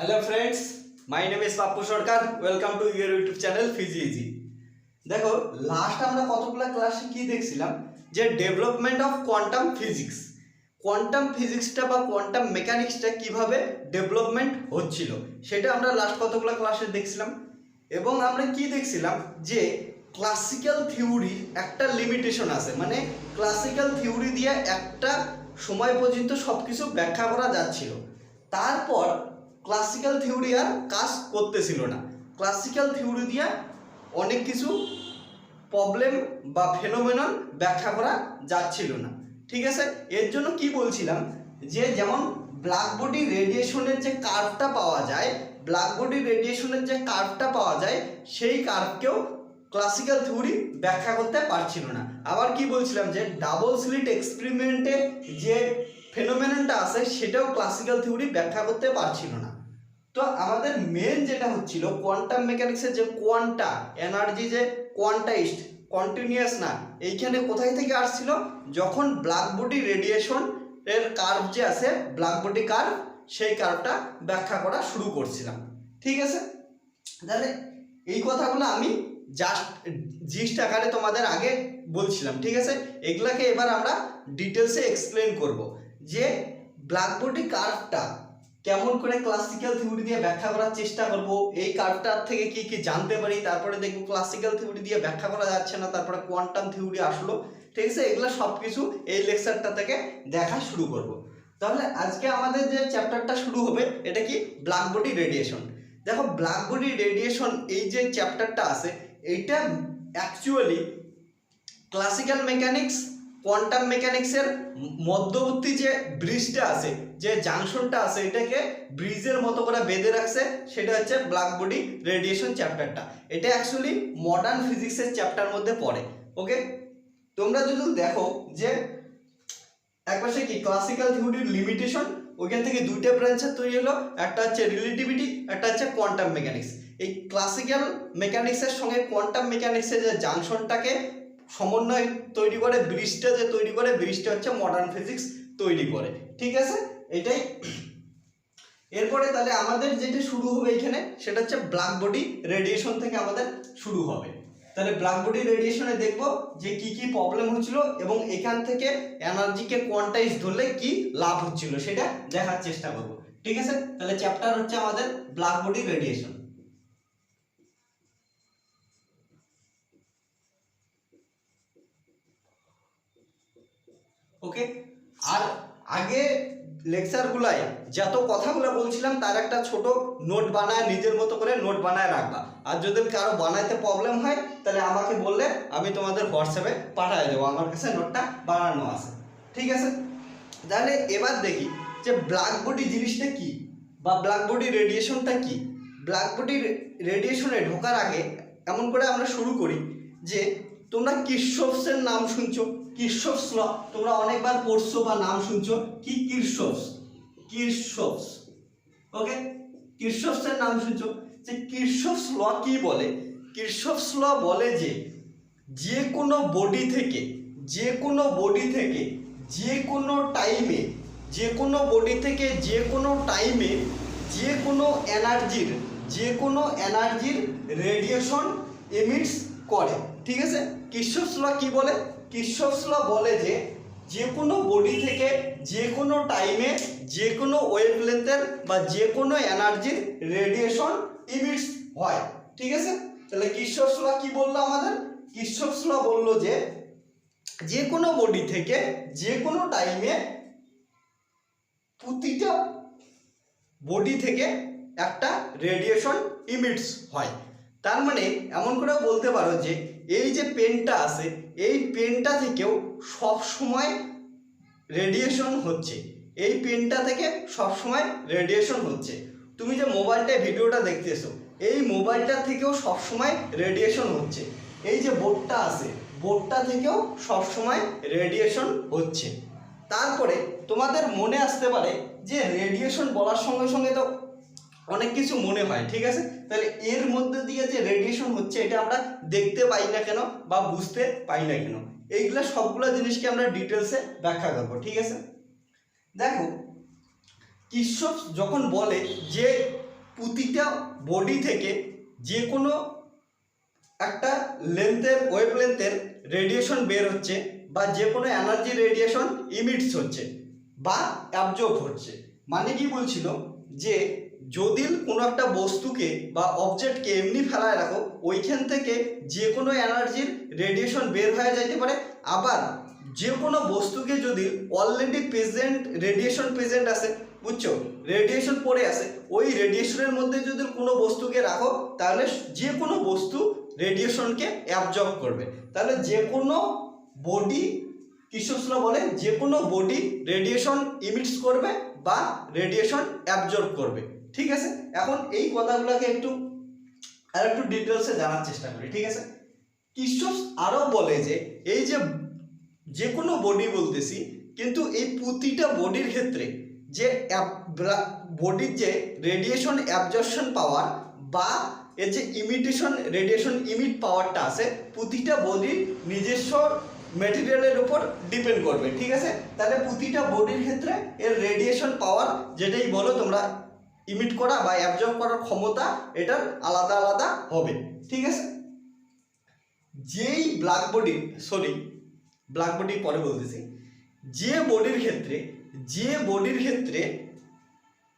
Hello friends, my name is Pappu Sarkar. Welcome to your YouTube channel PhysiEasy. দেখো, last আমরা কতগুলো ক্লাসে কি দেখছিলাম যে development of quantum physics, quantum ফিজিক্সটা বা কোয়ান্টাম মেকানিক্সটা কিভাবে ডেভেলপমেন্ট হচ্ছিল সেটা আমরা লাস্ট কতগুলো ক্লাসে দেখছিলাম। এবং আমরা কি দেখছিলাম যে ক্লাসিক্যাল থিওরির একটা লিমিটেশন আছে, মানে ক্লাসিক্যাল থিওরি দিয়ে একটা সময় পর্যন্ত সব কিছু ব্যাখ্যা করা যাচ্ছিল, তারপর ক্লাসিক্যাল থিওরি আর কাজ করতেছিল না। ক্লাসিক্যাল থিওরি দিয়ে অনেক কিছু প্রবলেম বা ফেনোমেনন ব্যাখ্যা করা যাচ্ছিল না, ঠিক আছে। এর জন্য কি বলছিলাম যে যেমন ব্ল্যাক বডি রেডিয়েশনের যে কার্ভটা পাওয়া যায়, ব্ল্যাক বডি রেডিয়েশনের যে কার্ভটা পাওয়া যায় সেই কার্ভকেও ক্লাসিক্যাল থিওরি ব্যাখ্যা করতে পারছিল না। আবার কি বলছিলাম যে ডাবল স্লিট এক্সপেরিমেন্টে যে ফেনোমেননটা আছে সেটাও ক্লাসিক্যাল থিওরি ব্যাখ্যা করতে পারছিল না। তো আমাদের মেন যেটা হচ্ছিল কোয়ান্টাম মেকানিক্সের যে কোয়ান্টা এনার্জি, যে কোয়ান্টাইজড কন্টিনিউয়াস না, এইখানে কোথায় থেকে আসছিল, যখন ব্ল্যাক বডি রেডিয়েশন এর কার্ভ যে আছে ব্ল্যাক বডি কার্ভ, সেই কার্ভটা ব্যাখ্যা করা শুরু করছিলাম, ঠিক আছে। তাহলে এই কথাগুলো আমি জাস্ট জিস্ট আকারে তোমাদের আগে বলছিলাম, ঠিক আছে। এগুলাকে এবার আমরা ডিটেলসে এক্সপ্লেন করব যে ব্ল্যাক বডি কার্ভটা কেমন করে ক্লাসিক্যাল থিওরি দিয়ে ব্যাখ্যা করার চেষ্টা করব, এই কার্ভটার থেকে কি কি জানতে পারি, তারপরে দেখব ক্লাসিক্যাল থিওরি দিয়ে ব্যাখ্যা করা যাচ্ছে না, তারপরে কোয়ান্টাম থিওরি আসলো, ঠিক আছে। এগুলো সব কিছু এই লেকচারটা থেকে দেখা শুরু করব। তাহলে আজকে আমাদের যে চ্যাপ্টারটা শুরু হবে এটা কি, ব্ল্যাক বডি রেডিয়েশন। দেখো, ব্ল্যাক বডি রেডিয়েশন এই যে চ্যাপ্টারটা আছে এইটা অ্যাকচুয়ালি ক্লাসিক্যাল মেকানিক্স কোয়ান্টাম মেকানিক্সের মধ্যবর্তী যে ব্রিজটা আছে, যে জাংশনটা আছে, এটাকে ব্রিজের মতো করে বেঁধে রাখছে, সেটা হচ্ছে ব্ল্যাক বডি রেডিয়েশন চ্যাপ্টারটা। এটা অ্যাকচুয়ালি মডার্ন ফিজিক্সের চ্যাপ্টার মধ্যে পড়ে, ওকে। তোমরা যদি দেখো যে একপাশে কি ক্লাসিক্যাল থিওরির লিমিটেশন, ওইখান থেকে দুইটা ব্রাঞ্চের তৈরি হলো, একটা হচ্ছে রিলেটিভিটি, একটা হচ্ছে কোয়ান্টাম মেকানিক্স। এই ক্লাসিক্যাল মেকানিক্সের সঙ্গে কোয়ান্টাম মেকানিক্সের যে জাংশনটাকে সমন্বয় তৈরি করে, ব্রিজটা যে তৈরি করে, ব্রিজটা হচ্ছে মডার্ন ফিজিক্স তৈরি করে, ঠিক আছে। এটাই এরপরে তাহলে আমাদের যেটা শুরু হবে এখানে সেটা হচ্ছে ব্ল্যাক বডি রেডিয়েশন থেকে আমাদের শুরু হবে। তাহলে ব্ল্যাক বডি রেডিয়েশনে দেখব যে কি কি প্রবলেম হচ্ছিল এবং এখান থেকে এনার্জিকে কোয়ান্টাইজ ধরলে কি লাভ হচ্ছিল সেটা দেখার চেষ্টা করব, ঠিক আছে। তাহলে চ্যাপ্টার হচ্ছে আমাদের ব্ল্যাক বডি রেডিয়েশন, ওকে। আর আগে লেকচারগুলায় যত কথাগুলো বলছিলাম তার একটা ছোট নোট বানায়, নিজের মতো করে নোট বানায় রাখবা। আর যদি কারো বানাইতে প্রবলেম হয় তাহলে আমাকে বললে আমি তোমাদের হোয়াটসঅ্যাপে পাঠিয়ে দেবো, আমার কাছে নোটটা বানানো আছে, ঠিক আছে। তাহলে এবার দেখি যে ব্ল্যাক বডি জিনিসটা কি বা ব্ল্যাক বডি রেডিয়েশনটা কি। ব্ল্যাক বডি রেডিয়েশনে ঢোকার আগে এমন করে আমরা শুরু করি যে তোমরা কিরশফসের নাম শুনছো, কিরশফস ল তোমরা অনেকবার পড়ছো বা নাম শুনছো, কি কিরশফস, ওকে। কিরশফসের নাম শুনছো। যে কিরশফস ল কি বলে, কিরশফস ল বলে যে যে কোনো বডি থেকে যে কোনো বডি থেকে যে কোনো টাইমে, যে কোনো বডি থেকে যে কোনো টাইমে যে কোনো এনার্জির রেডিয়েশন এমিটস করে, ঠিক আছে। কিরশফস ল কি বলে, কিরশফস ল বলে যে যে কোনো বডি থেকে যে কোনো টাইমে যে কোনো ওয়েভলেন্থের বা যে কোনো এনার্জির রেডিয়েশন ইমিটস হয়, ঠিক আছে। তাহলে কিরশফস ল কি বললো আমাদের, কিরশফস ল বললো যে যে কোনো বডি থেকে যে কোনো টাইমে প্রতিটা বডি থেকে একটা রেডিয়েশন ইমিটস হয়। তার মানে এমন করে বলতে পারো যে এই যে পেনটা আছে এই পেনটা থেকেও সব সময় রেডিয়েশন হচ্ছে, এই পেনটা থেকে সব সময় রেডিয়েশন হচ্ছে। তুমি যে মোবাইলটায় ভিডিওটা দেখতেছো এই মোবাইলটা থেকেও সব সময় রেডিয়েশন হচ্ছে, এই যে বোর্ডটা আছে বোর্ডটা থেকেও সব সময় রেডিয়েশন হচ্ছে। তারপরে তোমাদের মনে আসতে পারে যে রেডিয়েশন বলার সঙ্গে সঙ্গে তো অনেক কিছু মনে হয়, ঠিক আছে। তাহলে এর মধ্যে দিয়ে যে রেডিয়েশন হচ্ছে এটা আমরা দেখতে পাই না কেন বা বুঝতে পাই না কেন, এইগুলা সবগুলো জিনিসকে আমরা ডিটেলসে ব্যাখ্যা করবো, ঠিক আছে। দেখো, কিরশফ যখন বলে যে প্রতিটা বডি থেকে যে কোনো একটা লেন্থের ওয়েভলেন্থের রেডিয়েশন বের হচ্ছে বা যে কোনো এনার্জি রেডিয়েশন ইমিটস হচ্ছে বা অ্যাবজর্ব হচ্ছে। মানে কি বলছিল যে যদি কোনো একটা বস্তুকে বা অবজেক্টকে এমনি ফেলায় রাখো ওইখান থেকে যে কোনো এনার্জির রেডিয়েশন বের হয়ে যাইতে পারে, আবার যে কোনো বস্তুকে যদি অলরেডি প্রেজেন্ট রেডিয়েশন প্রেজেন্ট আছে, বুঝছো, রেডিয়েশন পড়ে আছে, ওই রেডিয়েশনের মধ্যে যদি কোনো বস্তুকে রাখো তাহলে যে কোনো বস্তু রেডিয়েশনকে অ্যাবজর্ব করবে। তাহলে যে কোনো বডি কির্চফস ল বলে যে কোনো বডি রেডিয়েশন ইমিটস করবে বা রেডিয়েশন অ্যাবজর্ব করবে। ঠিক আছে, এখন এই কথাগুলোকে একটু ডিটেলসে জানার চেষ্টা করি। ঠিক আছে, কির্চফস আরও বলে যে এই যে কোনো বডি বলতেছি, কিন্তু এই প্রতিটা বডির ক্ষেত্রে যে বডির যে রেডিয়েশন অ্যাবজর্পশন পাওয়ার বা এর যে ইমিটেশন রেডিয়েশন ইমিট পাওয়ারটা আছে প্রতিটা বডির নিজস্ব ম্যাটেরিয়ালের উপর ডিপেন্ড করবে। ঠিক আছে, তাহলে প্রতিটা বডির ক্ষেত্রে এর রেডিয়েশন পাওয়ার যেটাই বলো তোমরা ইমিট করা বা অ্যাবজর্ব করার ক্ষমতা এটার আলাদা আলাদা হবে। ঠিক আছে, যেই ব্ল্যাক বডি পরে বলতেছি, যে বডির ক্ষেত্রে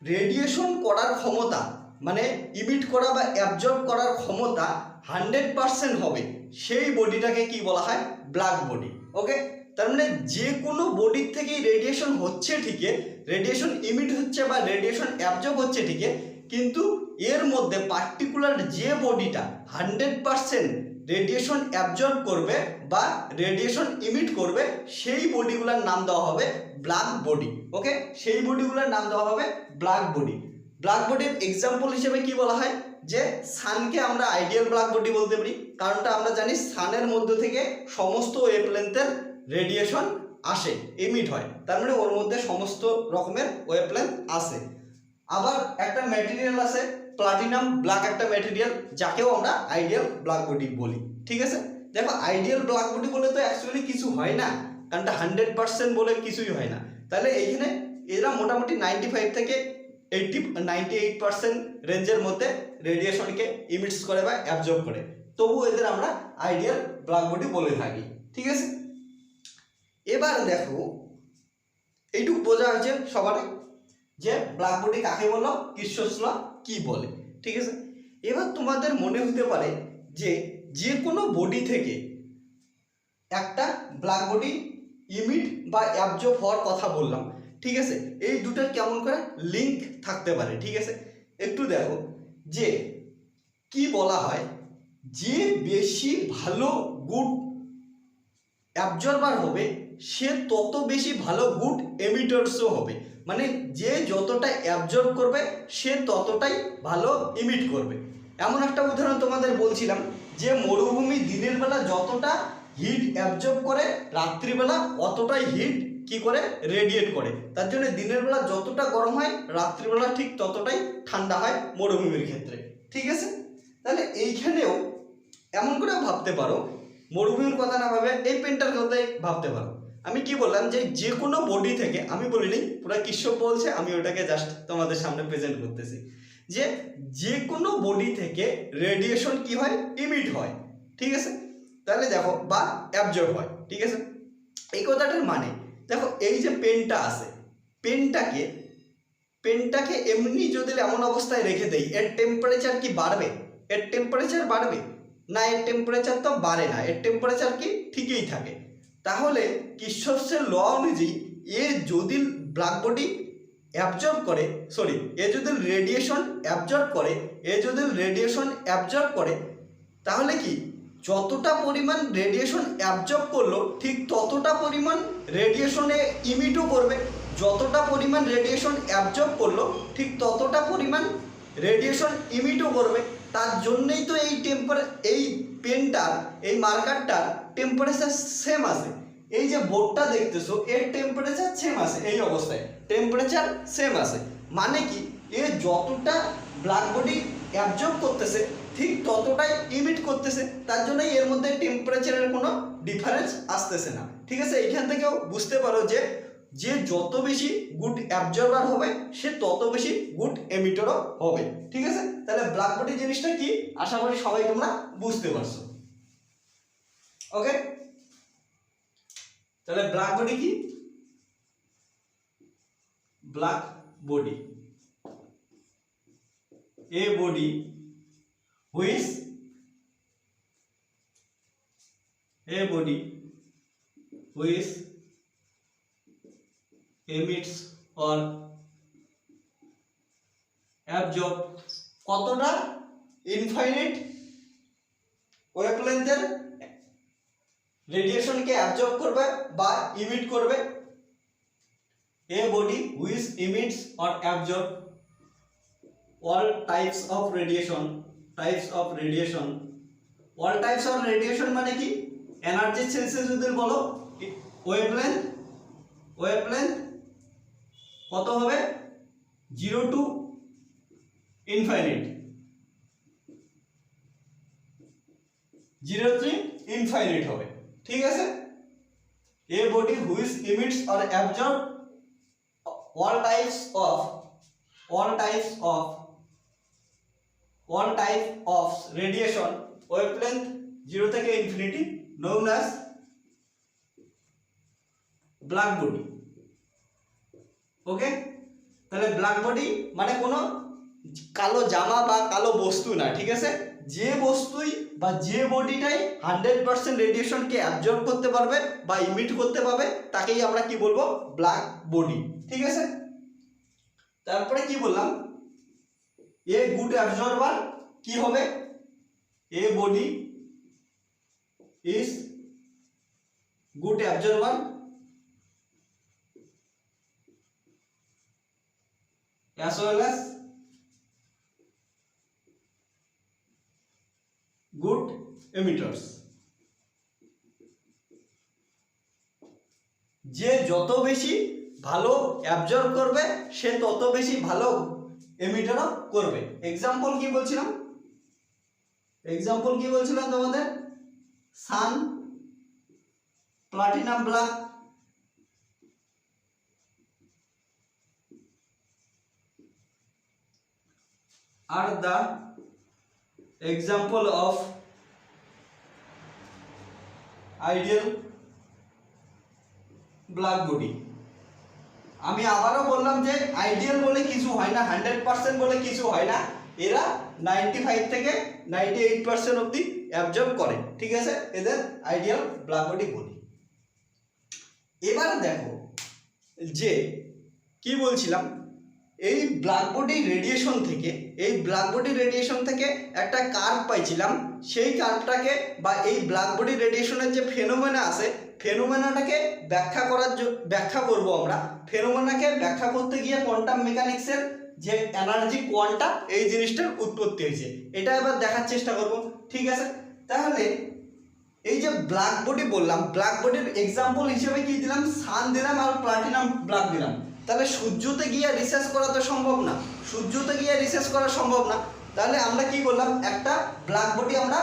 রেডিয়েশন করার ক্ষমতা মানে ইমিট করা বা অ্যাবজর্ব করার ক্ষমতা 100% হবে, সেই বডিটাকে কি বলা হয়? Black body. ওকে, তার মানে যে কোনো বডির থেকেই রেডিয়েশন হচ্ছে ঠিকই, রেডিয়েশন ইমিট হচ্ছে বা রেডিয়েশন অ্যাবজর্ব হচ্ছে ঠিকই, কিন্তু এর মধ্যে পার্টিকুলার যে বডিটা 100% রেডিয়েশন অ্যাবজর্ব করবে বা রেডিয়েশন ইমিট করবে সেই বডিগুলোর নাম দেওয়া হবে ব্ল্যাক বডি। ওকে, সেই বডিগুলোর নাম দেওয়া হবে ব্ল্যাক বডি। ব্ল্যাক বডির এক্সাম্পল হিসেবে কি বলা হয় যে সানকে আমরা আইডিয়াল ব্ল্যাক বডি বলতে পারি, কারণটা আমরা জানি সানের মধ্যে থেকে সমস্ত ওয়েভলেন্থের রেডিয়েশন আসে, এমিট হয়, তার মানে ওর মধ্যে সমস্ত রকমের ওয়েভলেন্থ আসে। আবার একটা ম্যাটেরিয়াল আছে প্লাটিনাম ব্ল্যাক, একটা ম্যাটেরিয়াল যাকেও আমরা আইডিয়াল ব্ল্যাক বডি বলি। ঠিক আছে, দেখো আইডিয়াল ব্ল্যাক বডি বলে তো অ্যাকচুয়ালি কিছু হয় না, কারণটা 100% বলে কিছুই হয় না। তাহলে এইখানে এরা মোটামুটি 95 থেকে 98% রেঞ্জের মধ্যে রেডিয়েশনকে ইমিটস করে বা অ্যাবজর্ব করে, তবু এদের আমরা আইডিয়াল ব্ল্যাক বডি বলে থাকি। ঠিক আছে, এবার দেখো এইটুকু বোঝা হয়েছে সবার যে ব্ল্যাক বডি কাকে বলো, কির্চফস ল কি বলে। ঠিক আছে, এবার তোমাদের মনে হতে পারে যে কোনো বডি থেকে একটা ব্ল্যাক বডি ইমিট বা অ্যাবজর্ব হওয়ার কথা বললাম। ঠিক আছে, এই দুটার কেমন করে লিঙ্ক থাকতে পারে। ঠিক আছে, একটু দেখো যে কি বলা হয়, যে বেশি ভালো গুড অ্যাবজর্বার হবে সে তত বেশি ভালো গুড এমিটার্সও হবে। মানে যে যতটা অ্যাবজর্ব করবে সে ততটাই ভালো ইমিট করবে। এমন একটা উদাহরণ তোমাদের বলছিলাম যে মরুভূমি দিনের বেলা যতটা হিট অ্যাবজর্ব করে রাত্রিবেলা অতটাই হিট কি করে রেডিয়েট করে, তার জন্য দিনের বেলা যতটা গরম হয় রাত্রিবেলা ঠিক ততটাই ঠান্ডা হয় মরুভূমির ক্ষেত্রে। ঠিক আছে, তাহলে এইখানেও এমন করেও ভাবতে পারো, মরুভূমির কথা না ভাবে এই পেনটার কথাই ভাবতে পারো। আমি কি বললাম যে কোনো বডি থেকে, আমি বলিনি, পুরো কির্চফ বলছে, আমি ওটাকে জাস্ট তোমাদের সামনে প্রেজেন্ট করতেছি যে কোনো বডি থেকে রেডিয়েশন কি হয়, ইমিট হয়। ঠিক আছে, তাহলে দেখো বা অ্যাবজর্ব হয়। ঠিক আছে, এই কথাটার মানে দেখো এই যে পেনটা আছে, পেনটাকে এমনি যদি এমন অবস্থায় রেখে দেই এর টেম্পারেচার কি বাড়বে? এর টেম্পারেচার বাড়বে না, এর টেম্পারেচার তো বাড়ে না, এর টেম্পারেচার কি ঠিকই থাকে। তাহলে কির্চফসের ল অনুযায়ী এ যদি ব্ল্যাক বডি অ্যাবজর্ব করে, এ যদি রেডিয়েশন অ্যাবজর্ব করে তাহলে কি যতটা পরিমাণ রেডিয়েশন অ্যাবজর্ব করলো ঠিক ততটা পরিমাণ রেডিয়েশনে ইমিটও করবে, যতটা পরিমাণ রেডিয়েশন অ্যাবজর্ব করলো ঠিক ততটা পরিমাণ রেডিয়েশন ইমিটও করবে। তার জন্যই তো এই পেনটার এই মার্কারটার টেম্পারেচার সেম আছে। এই যে বোর্ডটা দেখতেছো এর টেম্পারেচার সেম আছে, এই অবস্থায় টেম্পারেচার সেম আছে, মানে কি এ যতটা ব্ল্যাক বডি অ্যাবজর্ব করতেছে ঠিক ততটাই ইমিট করতেছে, তার জন্যই এর মধ্যে টেম্পারেচারের কোনো ডিফারেন্স আসতেছে না। ঠিক আছে, এইখান থেকেও বুঝতে পারো যে যে যত বেশি গুড অ্যাবজর্বার হবে সে তত বেশি গুড এমিটারও হবে। ঠিক আছে, তাহলে ব্ল্যাক বডি জিনিসটা কি আশা করি সবাই তোমরা বুঝতে পারছো। ওকে, তাহলে ব্ল্যাক বডি কি? Black body a body which emits or absorb কতটা ইনফাইনাইট ওয়েভলেন্থের রেডিয়েশনকে অ্যাবজর্ব করবে বা ইমিট করবে। a body which emits or absorb all types of radiation all types of radiation মানে কি? এনার্জি সেন্সে যদি বলো ওয়েভলেন্থ কত হবে? 0 to infinite, 0 to infinite হবে। ঠিক আছে, a body which emits or absorb all types of radiation wavelength 0 থেকে infinity known as black body। ওকে, তাহলে ব্ল্যাক বডি মানে কোনো কালো জামা বা কালো বস্তু না। ঠিক আছে, যে বস্তুই বা যে বডিটাই 100% রেডিয়েশনকে অ্যাবজর্ব করতে পারবে বা ইমিট করতে পারবে তাকেই আমরা কি বলবো? Black body. ঠিক আছে, তারপরে কি বললাম? এ গুড অ্যাবজর্বার কি হবে? A body is good absorber as well as good emitters। যে যত বেশি ভালো অ্যাবজর্ব করবে সে তত বেশি ভালো এমিটারও করবে। এক্সাম্পল কি বলছিলাম তোমাদের? Sun, platinum black, are the example of ideal black body। আমি আবারও বললাম যে আইডিয়াল বলে কিছু হয় না, 100% বলে কিছু হয় না, এরা 95 থেকে 98% অবধি অ্যাবজর্ব করে। ঠিক আছে, এদের আইডিয়াল ব্ল্যাক বডি বলি। এবার দেখো যে কি বলছিলাম, এই ব্ল্যাক বডি রেডিয়েশন থেকে একটা কার্ভ পাইছিলাম। সেই কার্ভটাকে বা এই ব্ল্যাক বডি রেডিয়েশনের যে ফেনোমেনা আছে ফেনোমেনাটাকে ব্যাখ্যা করব আমরা। ফেনোমেনাকে ব্যাখ্যা করতে গিয়ে কোয়ান্টাম মেকানিক্সের যে এনার্জি কোয়ান্টা এই জিনিসটার উৎপত্তি হয়েছে, এটা এবার দেখার চেষ্টা করব। ঠিক আছে, তাহলে এই যে ব্ল্যাক বডি বললাম, ব্ল্যাক বডির এক্সাম্পল হিসেবে কি দিলাম? সান দিলাম আর প্লাটিনাম ব্ল্যাক দিলাম। তাহলে সূর্যতে গিয়ে রিসার্চ করা তো সম্ভব না, তাহলে আমরা কি করলাম? একটা ব্ল্যাক বডি আমরা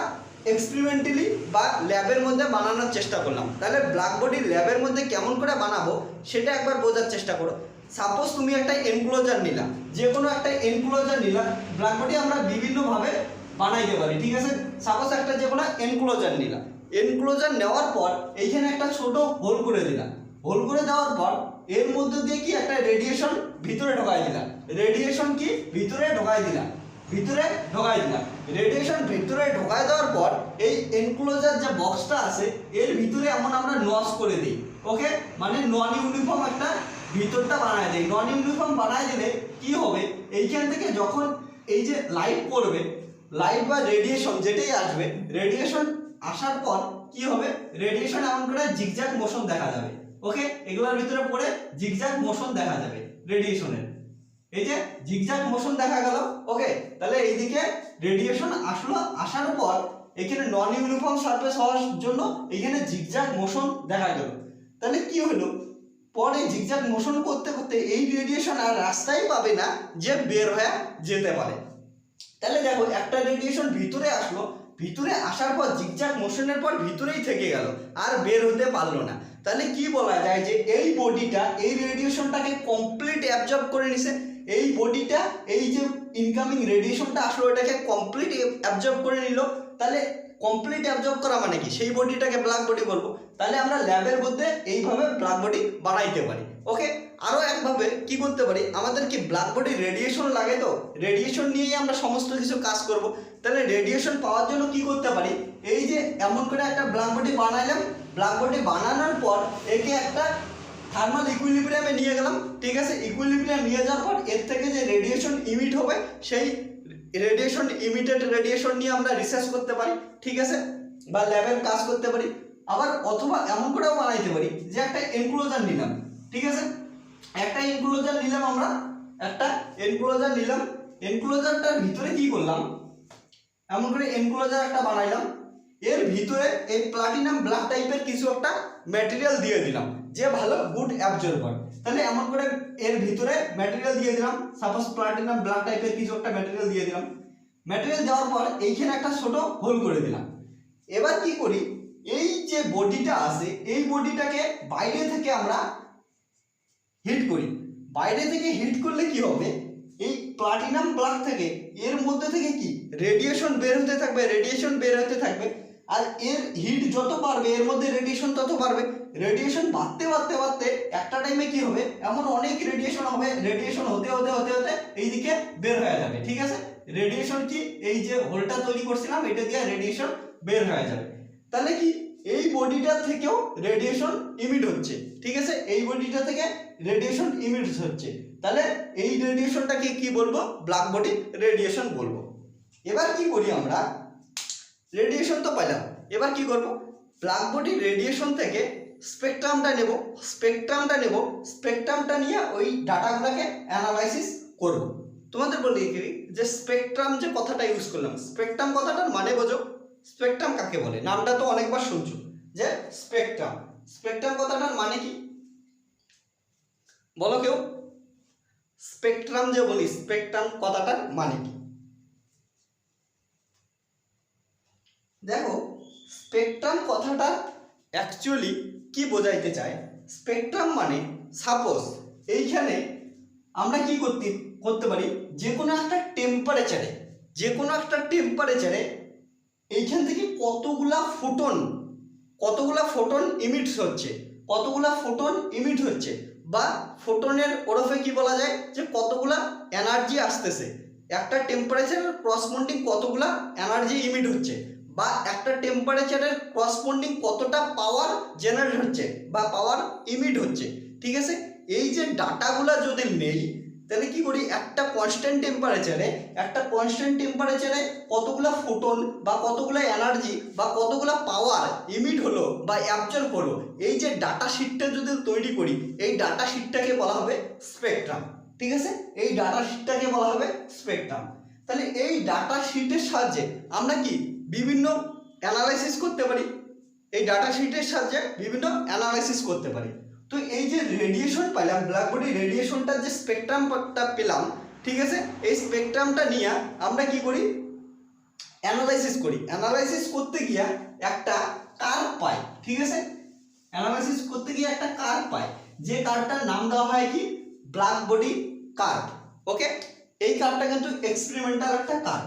এক্সপেরিমেন্টালি বা ল্যাবের মধ্যে বানানোর চেষ্টা করলাম। তাহলে ব্ল্যাক বডি ল্যাবের মধ্যে কেমন করে বানাবো সেটা একবার বোঝার চেষ্টা করো। সাপোজ তুমি একটা এনক্লোজার নিলাম, যে কোনো একটা এনক্লোজার নিলাম, ব্ল্যাক বডি আমরা বিভিন্নভাবে বানাইতে পারি। ঠিক আছে, সাপোজ একটা যে কোনো এনক্লোজার নিলাম, এনক্লোজার নেওয়ার পর এইখানে একটা ছোট হোল করে দিলাম, হোল করে দেওয়ার পর এর মধ্যে দিয়ে কি একটা রেডিয়েশন ভিতরে ঢোকাই দিলাম, রেডিয়েশন ভিতরে ঢোকাই দেওয়ার পর এই এনক্লোজার যে বক্সটা আছে এর ভিতরে এমন আমরা নস করে দিই। ওকে, মানে নন ইউনিফর্ম একটা ভিতরটা বানায় দেই। নন ইউনিফর্ম বানায় দিলে কি হবে? এইখান থেকে যখন এই যে লাইট পড়বে, লাইট বা রেডিয়েশন যেটাই আসবে, রেডিয়েশন আসার পর কি হবে? রেডিয়েশন এমন করে জিগজ্যাগ মোশন দেখা যাবে। ওকে, এগুলোর ভিতরে পড়ে জিগজ্যাগ মোশন দেখা যাবে রেডিয়েশনের, এই যে জিগজ্যাগ মোশন দেখা গেল। ওকে, তাহলে এইদিকে রেডিয়েশন আসলো, আসার পর এখানে নন ইউনিফর্ম সারফেস হওয়ার জন্য এখানে জিগজ্যাগ মোশন দেখা গেল। তাহলে কি হলো? পরে জিগজ্যাগ মোশন করতে করতে এই রেডিয়েশন আর রাস্তাই পাবে না যে বের হয়ে যেতে পারে। তাহলে দেখো একটা রেডিয়েশন ভিতরে আসলো, ভিতরে আসার পর জিগজ্যাগ মোশনের পর ভিতরেই থেকে গেল, আর বের হতে পারলো না। তাহলে কি বলা যায় যে এই বডিটা এই রেডিয়েশনটাকে কমপ্লিট অ্যাবজর্ব করে নিছে। এই বডিটা এই যে ইনকামিং রেডিয়েশনটা আসলে এটাকে কমপ্লিট অ্যাবজর্ব করে নিল। তাহলে কমপ্লিট অ্যাবজর্ব করা মানে কি, সেই বডিটাকে ব্ল্যাক বডি বলবো। তাহলে আমরা ল্যাবের মধ্যে এইভাবে ব্ল্যাক বডি বানাইতে পারি। ওকে, আরও একভাবে কি করতে পারি, আমাদের কি ব্ল্যাক বডি রেডিয়েশন লাগে, তো রেডিয়েশন নিয়েই আমরা সমস্ত কিছু কাজ করব। তাহলে রেডিয়েশন পাওয়ার জন্য কি করতে পারি, এই যে এমন করে একটা ব্ল্যাক বডি বানাইলাম, ব্ল্যাক বডি বানানোর পর একে একটা থার্মাল ইকুইলিব্রিয়ামে নিয়ে গেলাম। ঠিক আছে, ইকুইলিব্রিয়াম নিয়ে যাওয়ার পর এর থেকে যে রেডিয়েশন ইমিট হবে সেই রেডিয়েশন ইমিটেড রেডিয়েশন নিয়ে আমরা রিসার্চ করতে পারি। ঠিক আছে, বা ল্যাবের কাজ করতে পারি। আবার অথবা এমন করেও বানাইতে পারি যে একটা এনক্লোজার নিলাম। ঠিক আছে, একটা এনক্লোজার নিলাম, আমরা একটা এনক্লোজার নিলাম, এনক্লোজারটার ভিতরে কি করলাম, এমন করে এনক্লোজার একটা বানাইলাম, এর ভিতরে এই প্লাটিনাম ব্ল্যাক টাইপের কিছু একটা ম্যাটেরিয়াল দিয়ে দিলাম যে ভালো গুড অ্যাবজর্বার। তাহলে এমন করে এর ভিতরে ম্যাটেরিয়াল দিয়ে দিলাম, সাপোজ প্লাটিনাম ব্ল্যাক টাইপের কিছু একটা ম্যাটেরিয়াল দিয়ে দিলাম। ম্যাটেরিয়াল দেওয়ার পর এইখানে একটা ছোট হোল করে দিলাম। এবার কি করি, এই যে বডিটা আছে এই বডিটাকে বাইরে থেকে আমরা হিট করি। বাইরে থেকে হিট করলে কি হবে, এই প্লাটিনাম ব্ল্যাক থেকে এর মধ্যে থেকে কি রেডিয়েশন বের হতে থাকবে, রেডিয়েশন বের হতে থাকবে। আর এর হিট যত বাড়বে এর মধ্যে রেডিয়েশন তত বাড়বে। রেডিয়েশন বাড়তে বাড়তে বাড়তে একটা টাইমে কি হবে, এমন অনেক রেডিয়েশন হবে, রেডিয়েশন হতে হতে হতে হতে এইদিকে বের হয়ে যাবে। ঠিক আছে, রেডিয়েশন কি এই যে হোলটা তৈরি করছিলাম এটা দিয়ে রেডিয়েশন বের হয়ে যাবে। তাহলে কি এই বডিটা থেকেও রেডিয়েশন ইমিট হচ্ছে। ঠিক আছে, এই বডিটা থেকে রেডিয়েশন ইমিট হচ্ছে। তাহলে এই রেডিয়েশনটাকে কি বলবো, ব্ল্যাক বডি রেডিয়েশন বলবো। এবার কি করি আমরা, রেডিয়েশন তো পেলাম, এবার কি করব, ব্ল্যাক বডি রেডিয়েশন থেকে স্পেকট্রামটা নেব, স্পেকট্রামটা নিয়ে ওই ডাটাগুলোকে অ্যানালাইসিস করব। তোমাদের বলি যে স্পেকট্রাম যে কথাটা ইউজ করলাম, স্পেকট্রাম কথাটার মানে বোঝো, স্পেকট্রাম কাকে বলে, নামটা তো অনেকবার শুনছো যে স্পেকট্রাম। স্পেকট্রাম কথাটার মানে কি বলো কেউ, স্পেকট্রাম যে বলি স্পেকট্রাম কথাটার মানে কি? দেখো স্পেকট্রাম কথাটা অ্যাকচুয়ালি কি বোঝাইতে চায়, স্পেকট্রাম মানে সাপোজ এইখানে আমরা কি করতে পারি, যে কোনো একটা টেম্পারেচারে এইখান থেকে কতগুলা ফোটন ইমিট হচ্ছে, বা ফোটনের ওরফে কি বলা যায় যে কতগুলা এনার্জি আসতেছে, একটা টেম্পারেচারের করসপন্ডিং কতগুলা এনার্জি ইমিট হচ্ছে, বা একটা টেম্পারেচারের করসপন্ডিং কতটা পাওয়ার জেনারেট হচ্ছে বা পাওয়ার ইমিট হচ্ছে। ঠিক আছে, এই যে ডাটাগুলা যদি নেই তাহলে কি করি, একটা কনস্ট্যান্ট টেম্পারেচারে কতগুলা ফোটন বা কতগুলা এনার্জি বা কতগুলা পাওয়ার ইমিট হলো বা অ্যাবজর্ব হলো, এই যে ডাটা শিটটা যদি তৈরি করি, এই ডাটা শিটটাকে বলা হবে স্পেকট্রাম। ঠিক আছে, এই ডাটা শিটটাকে বলা হবে স্পেকট্রাম। তাহলে এই ডাটা শিটের সাহায্যে আমরা কি বিভিন্ন অ্যানালাইসিস করতে পারি, এই ডাটা শিটের সাহায্যে বিভিন্ন অ্যানালাইসিস করতে পারি। তো এই যে রেডিয়েশন পেলাম, ব্ল্যাক বডি রেডিয়েশনটার যে স্পেকট্রামটা পেলাম, ঠিক আছে, এই স্পেকট্রামটা নিয়ে আমরা কি করি, অ্যানালাইসিস করতে গিয়ে একটা কার্ভ পাই। ঠিক আছে, অ্যানালাইসিস করতে গিয়ে একটা কার্ভ পাই, যে কার্ভটার নাম দেওয়া হয় কি, ব্ল্যাক বডি কার্ভ। ওকে, এই কার্ভটা কিন্তু এক্সপেরিমেন্টাল একটা কার্ভ,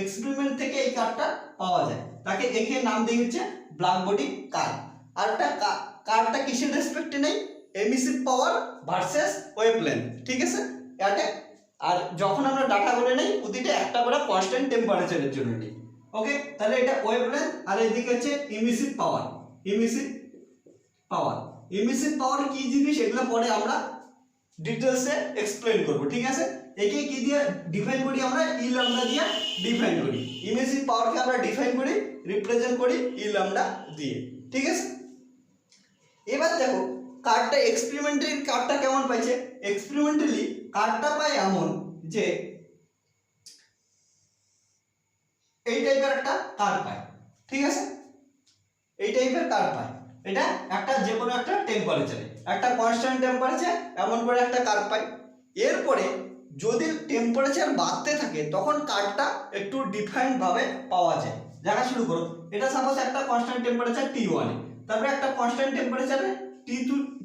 এক্সপেরিমেন্ট থেকে এই কার্ভটা পাওয়া যায়, তাকে একে নাম দিয়ে হচ্ছে ব্ল্যাক বডি কার্ভ। আর একটা কার্ভটা কিসের রেসপেক্টে নেই, এমিসিভ পাওয়ার ভার্সেস ওয়েভলেন্থ। ঠিক আছে, এটা আর যখন আমরা ডাটা করে নেই প্রতিটা একটা করে কনস্ট্যান্ট টেম্পারেচারের জন্য নেই। ওকে, তাহলে এটা ওয়েভলেন্থ আর এদিকে হচ্ছে এমিসিভ পাওয়ার কি জিনিস এগুলো পরে আমরা ডিটেইলসে এক্সপ্লেইন করব। ঠিক আছে, একে কি দিয়ে ডিফাইন করি, আমরা ই ল্যামডা দিয়ে ডিফাইন করি, ইমিসিভ পাওয়ারকে আমরা ডিফাইন করি, রিপ্রেজেন্ট করি ই ল্যামডা দিয়ে। ঠিক আছে, এবার দেখো কার্ভটা এক্সপেরিমেন্টালি কার্ভটা কেমন পাইছে, এক্সপেরিমেন্টালি কার্ভটা পাই এমন যে এই টাইপের একটা কার্ভ পায়। ঠিক আছে, এই টাইপের কার্ভ পায়, এটা একটা যে কোনো একটা টেম্পারেচারে একটা কনস্ট্যান্ট টেম্পারেচার এমন করে একটা কার্ভ পাই। এরপরে যদি টেম্পারেচার বাড়তে থাকে তখন কার্ভটা একটু ডিফাইন্ড ভাবে পাওয়া যায়। দেখা শুরু করো, এটা সাপোজ একটা কনস্ট্যান্ট টেম্পারেচার T1, তারপরে একটা কনস্ট্যান্ট টেম্পারেচারে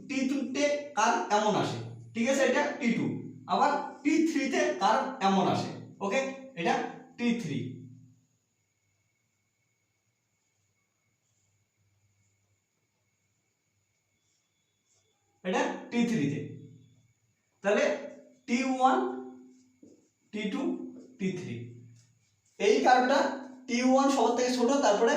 T2 তে কার্ভ এমন আসে, ঠিক আছে, এটা T2, আবার T3 তে কার্ভ এমন আসে, ওকে, এটা T3, এটা T3 তে, তাহলে T1 T2 T3, এই কার্ভটা T1 সবার থেকে ছোট, তারপরে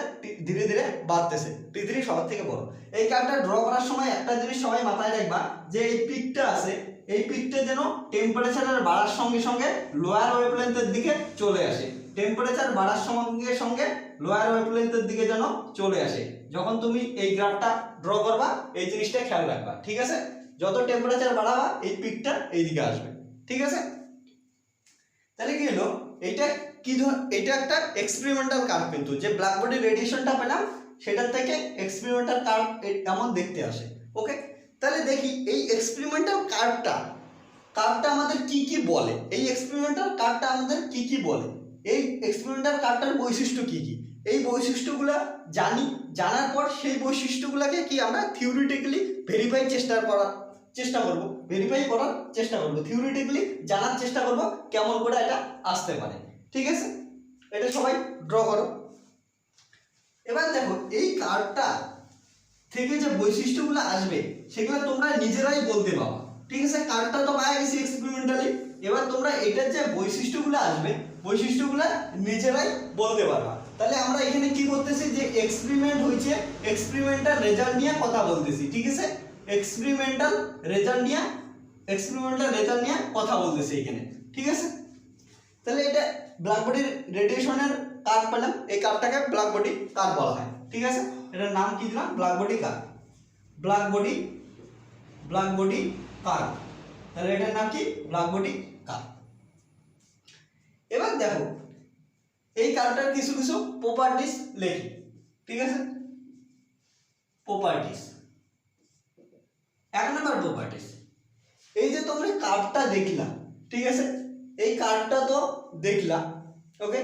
ধীরে ধীরে বাড়তেছে, T3 সবার থেকে বড়। এই কার্ভটা ড্র করার সময় একটা জিনিস সবাই মাথায় রাখবা, যে এই পিকটা আছে, এই পিকটা যেন টেম্পারেচারের বাড়ার সঙ্গে সঙ্গে লোয়ার ওয়েভলেন্থের দিকে চলে আসে, টেম্পারেচার বাড়ার সঙ্গে সঙ্গে লোয়ার ওয়েভলেন্থের দিকে যেন চলে আসে। যখন তুমি এই গ্রাফটা ড্র করবা এই জিনিসটা খেয়াল রাখবা, ঠিক আছে, যত টেম্পারেচার বাড়াবা এই পিকটা এইদিকে আসবে, ঠিক আছে। তাহলে কি হলো, এইটা কি এটা একটা এক্সপেরিমেন্টাল কার্ভ, কিন্তু যে ব্ল্যাক বডি রেডিয়েশনটা পেলাম সেটার থেকে এক্সপেরিমেন্টাল কার্ভ এমন দেখতে আসে, ওকে। তাহলে দেখি এই এক্সপেরিমেন্টাল কার্ভটা আমাদের কি কি বলে, এই এক্সপেরিমেন্টাল কার্ভটা আমাদের কি কি বলে, এই এক্সপেরিমেন্টাল কার্ভটার বৈশিষ্ট্য কি কি, এই বৈশিষ্ট্যগুলো জানার পর সেই বৈশিষ্ট্যগুলোকে কি আমরা থিওরিটিক্যালি ভেরিফাই করার চেষ্টা করব, থিওরিটিক্যালি জানার চেষ্টা করব কেমন করে এটা আসতে পারে, ঠিক আছে। এটা সবাই ড্র করো। এবার দেখো এই কার্ভটা থেকে যে বৈশিষ্ট্যগুলো আসবে সেগুলো তোমরা নিজেরাই বলতে পারো, ঠিক আছে। কার্ভটা তো পাওয়া গেছে এক্সপেরিমেন্টালি, এবার তোমরা এটার যে বৈশিষ্ট্যগুলো আসবে বৈশিষ্ট্যগুলো নিজেরাই বলতে পারবা। তাহলে আমরা এখানে কি করতেছি, যে এক্সপেরিমেন্ট হয়েছে, এক্সপেরিমেন্টাল রেজাল্ট নিয়ে কথা বলতেছি, ঠিক আছে, এক্সপেরিমেন্টাল রেজাল্ট নিয়ে কথা বলতেছি এখানে, ঠিক আছে। তাহলে এটা ব্ল্যাক বডি রেডিয়েশনের কার্ভ পেলাম, এই কার্ভটাকে ব্ল্যাক বডি কার্ভ বলা হয়, ঠিক আছে। এটার নাম কি দিলাম, black body curve, black body curve, তাহলে এটার নাম কি, ব্ল্যাক বডি কার্ভ। এবার দেখো এই কার্ভটার কিছু কিছু প্রপার্টিজ লেখি, ঠিক আছে। প্রপার্টিজ, 1 নম্বর প্রপার্টিজ, এই যে তোমরা কার্ভটা দেখলা, ঠিক আছে, এই কার্ভটা তো দেখলা, ওকে।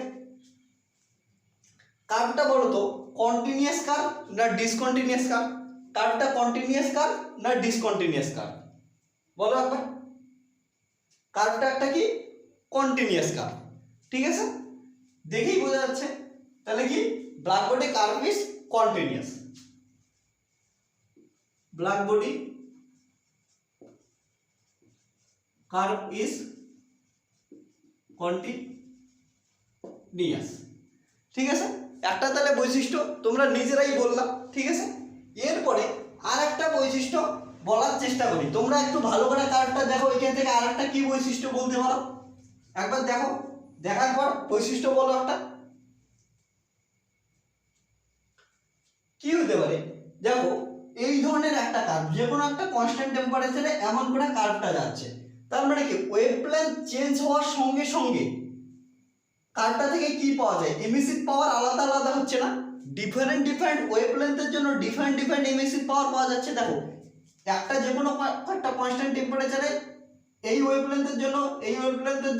কার্ভটা বলো তো কন্টিনিউয়াস কার্ভ না ডিসকন্টিনিউয়াস কার্ভ, কার্ভটা কন্টিনিউয়াস কার্ভ না ডিসকন্টিনিউয়াস কার্ভ, বলো একবার। কার্ভটা একটা কি, কন্টিনিউয়াস কার্ভ, ঠিক আছে, দেখেই বোঝা যাচ্ছে। তাহলে কি, black body curve is continuous, black body curve is continuous, ঠিক আছে। একটা তাহলে বৈশিষ্ট্য তোমরা নিজেরাই বললাম, ঠিক আছে। এরপরে আর একটা বৈশিষ্ট্য বলার চেষ্টা করি, তোমরা একটু ভালো করে কার্ভটা দেখো, এখান থেকে আর একটা কি বৈশিষ্ট্য বলতে পারো একবার দেখো, দেখার পর বৈশিষ্ট্য বলো একটা, কি হতে পারে। দেখো এই ধরনের একটা কার্ভ, যে কোনো একটা কনস্ট্যান্ট টেম্পারেচারে এমন করে কার্ভটা যাচ্ছে, তার মানে কি ওয়েভলেন্থ চেঞ্জ হওয়ার সঙ্গে সঙ্গে কার্ভটা থেকে কি পাওয়া যায়, এমিসিভ পাওয়ার আলাদা আলাদা হচ্ছে না, ডিফারেন্ট ওয়েভলেন্থের জন্য ডিফারেন্ট এমিসিভ পাওয়ার পাওয়া যাচ্ছে। দেখো একটা যে কোনো একটা কনস্ট্যান্ট টেম্পারেচারে এই ওয়েভলেন্থের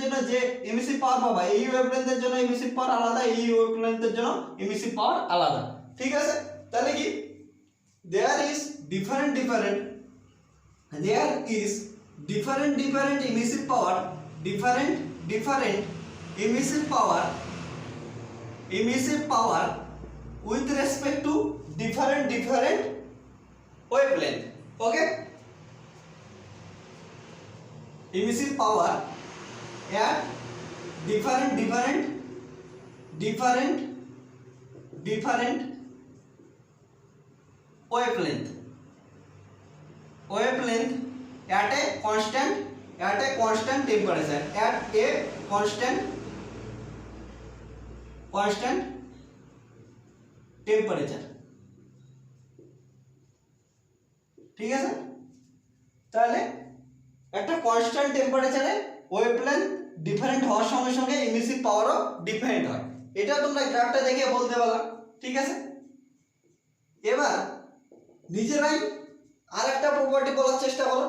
জন্য যে এমিসিভ পাওয়ার পাবা, এই ওয়েভলেন্থের জন্য এমিসিভ পাওয়ার আলাদা, এই ওয়েভলেন্থের জন্য এমিসিভ পাওয়ার আলাদা, ঠিক আছে। তাহলে কি there is different emissive power, different emissive power with respect to different wavelength, okay, emissive power at different wavelength at a constant temperature, at a constant temperature, ঠিক আছে। তাহলে একটা কনস্ট্যান্ট টেম্পারেচারে ওয়েভলেন্থ ডিফারেন্ট হওয়ার সঙ্গে সঙ্গে এমিসিভ পাওয়ারও ডিফারেন্ট হয়, এটা তোমরা গ্রাফটা দেখে বলতে পারলা, ঠিক আছে। এবার নিজেরাই আর একটা প্রপার্টি বলার চেষ্টা করো।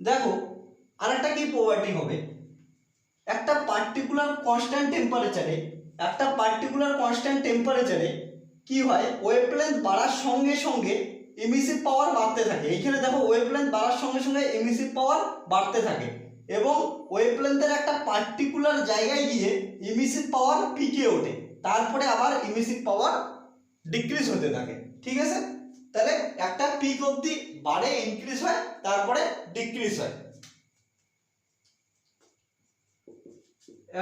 দেখো আর একটা কি প্রপার্টি হবে, একটা পার্টিকুলার কনস্ট্যান্ট টেম্পারেচারে একটা পার্টিকুলার কনস্ট্যান্ট টেম্পারেচারে কি হয়, ওয়েভলেন্থ বাড়ার সঙ্গে সঙ্গে এমিসিভ পাওয়ার বাড়তে থাকে। এইখানে দেখো ওয়েভলেন্থ বাড়ার সঙ্গে সঙ্গে এমিসিভ পাওয়ার বাড়তে থাকে এবং ওয়েভলেন্থের একটা পার্টিকুলার জায়গায় গিয়ে এমিসিভ পাওয়ার পিকে ওঠে, তারপরে আবার এমিসিভ পাওয়ার ডিক্রিজ হতে থাকে। ঠিক আছে, তাহলে একটা পিক অবধি বাড়ে, ইনক্রিজ হয়, তারপরে ডিক্রিজ হয়।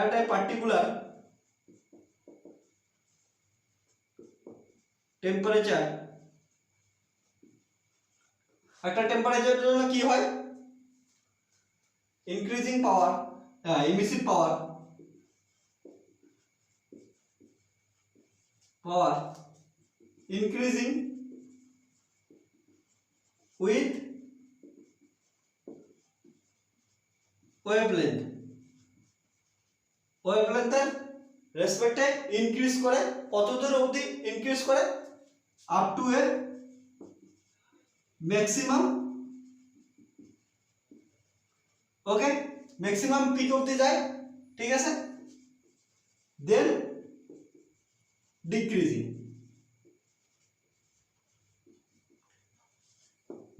একটা পার্টিকুলার টেম্পারেচার, একটা টেম্পারেচারের জন্য কি হয়, increasing power, emissive power increasing with wavelength, ওয়েভলেন্থের রেসপেক্টে ইনক্রিজ করে, কতদূর অবধি ইনক্রিজ করে, up to a maximum, okay, maximum peak অবধি যায়। ঠিক আছে, দেন ডিক্রিজিং,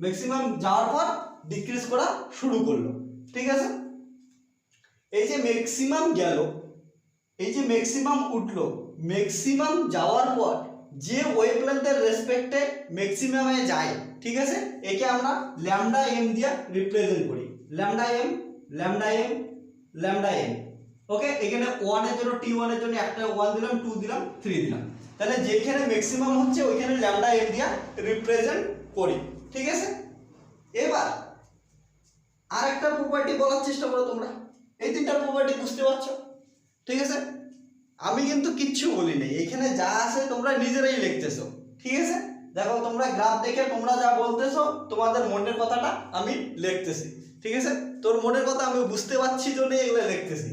ম্যাক্সিমাম যাওয়ার পর ডিক্রিজ করা শুরু করলো। ঠিক আছে, এই যে ম্যাক্সিমাম গেল, এই যে ম্যাক্সিমাম উঠলো, ম্যাক্সিমাম যাওয়ার পর যে ওয়েভলেন্থের রেসপেক্টে ম্যাক্সিমামে যায়, ঠিক আছে, একে আমরা ল্যামডা এম দিয়ে রিপ্রেজেন্ট করি, lambda m lambda m lambda m. Okay, এখানে 1 এর জন্য T1 এর জন্য একটা 1 দিলাম, 2 দিলাম, 3 দিলাম, তাহলে যেখানে ম্যাক্সিমাম হচ্ছে ওইখানে ল্যামডা এম দিয়ে রিপ্রেজেন্ট করি। ঠিক আছে, এবার আর একটা প্রপার্টি বলার চেষ্টা করো তোমরা, এই তিনটা প্রপার্টি বুঝতে পারছো? ঠিক আছে, আমি কিন্তু কিচ্ছু বলি নাই, এখানে যা আছে তোমরা নিজেরাই লিখতেছো। ঠিক আছে, দেখো তোমরা গ্রাফ দেখে তোমরা যা বলতেছো তোমাদের মনের কথাটা আমি লিখতেছি। ঠিক আছে, তোর মনের কথা আমি বুঝতে পারছি জন্য এগুলো লিখতেছি,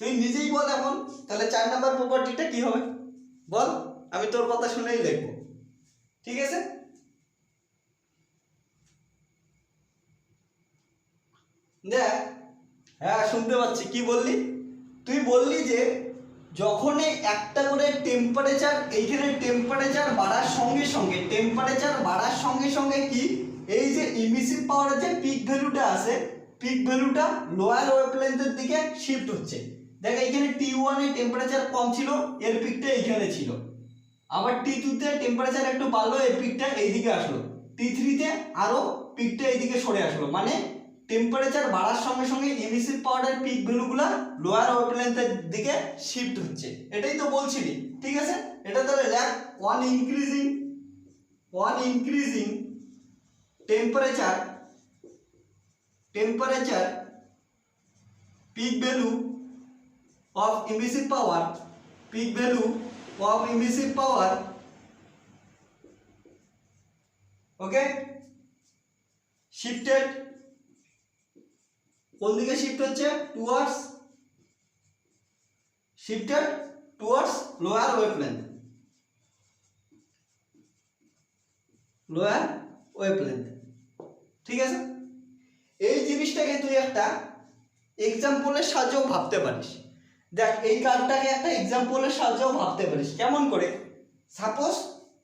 তুই নিজেই বল এখন, তাহলে 4 নাম্বার প্রপার্টিটা কি হবে বল, আমি তোর কথা শুনেই লিখবো। ঠিক আছে, দেখ, হ্যাঁ শুনতে পাচ্ছি, কি বললি তুই? বললি যে যখনই একটা করে টেম্পারেচার, এইখানে টেম্পারেচার বাড়ার সঙ্গে সঙ্গে, টেম্পারেচার বাড়ার সঙ্গে সঙ্গে কি, এই যে ইমিসিভ পাওয়ারের যে পিক ভ্যালুটা আছে, পিক ভ্যালুটা লোয়ার ওয়েভলেন্থের দিকে শিফট হচ্ছে। দেখ এইখানে T1 এ টেম্পারেচার কম ছিল, এর পিকটা এইখানে ছিল, আবার T2 তে টেম্পারেচার একটু বাড়লো, এর পিকটা এইদিকে আসলো, T3 তে আরো পিকটা এইদিকে সরে আসলো, মানে টেম্পারেচার বাড়ার সঙ্গে সঙ্গে এমিসিভ পাওয়ারের পিক ভ্যালুগুলো লোয়ার ওয়েভলেন্থের দিকে শিফট হচ্ছে, এটাই তো বলছিলি। ঠিক আছে, এটা তাহলে লেখ, one increasing temperature peak value of emissive power, peak value of emissive power, okay, shifted, কোন দিকে শিফট হচ্ছে, শিফটেড টুয়ার্ডস লোয়ার ওয়েভলেন্থ, ঠিক আছে, এই জিনিসটাকে তুই একটা এক্সাম্পলের সাহায্যেও ভাবতে পারিস। দেখ, এই কাজটাকে একটা এক্সাম্পলের সাহায্যেও ভাবতে পারিস। কেমন করে? সাপোজ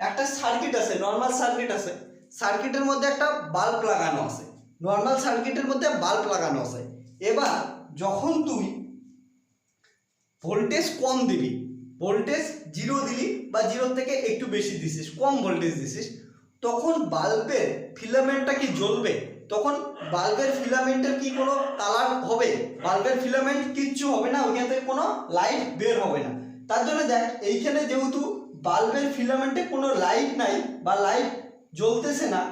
একটা সার্কিট আছে, নর্মাল সার্কিট আছে, সার্কিটের মধ্যে একটা বাল্ব লাগানো আছে, নর্মাল সার্কিটের মধ্যে বাল্ব লাগানো আছে। এবার যখন তুই ভোল্টেজ কম দিবি, ভোল্টেজ 0 দিলি বা 0 থেকে একটু বেশি দিছিস, কম ভোল্টেজ দিছিস, তখন বাল্বের ফিলামেন্টটা কি জ্বলবে? তখন বাল্বের ফিলামেন্টের কি কোনো কালার হবে? বাল্বের ফিলামেন্ট কিচ্ছু হবে না, ওইখান থেকে কোনো লাইট বের হবে না। তার জন্য দেখ, এইখানে যেহেতু বাল্বের ফিলামেন্টে কোনো লাইট নাই বা লাইট জ্বলতেছে না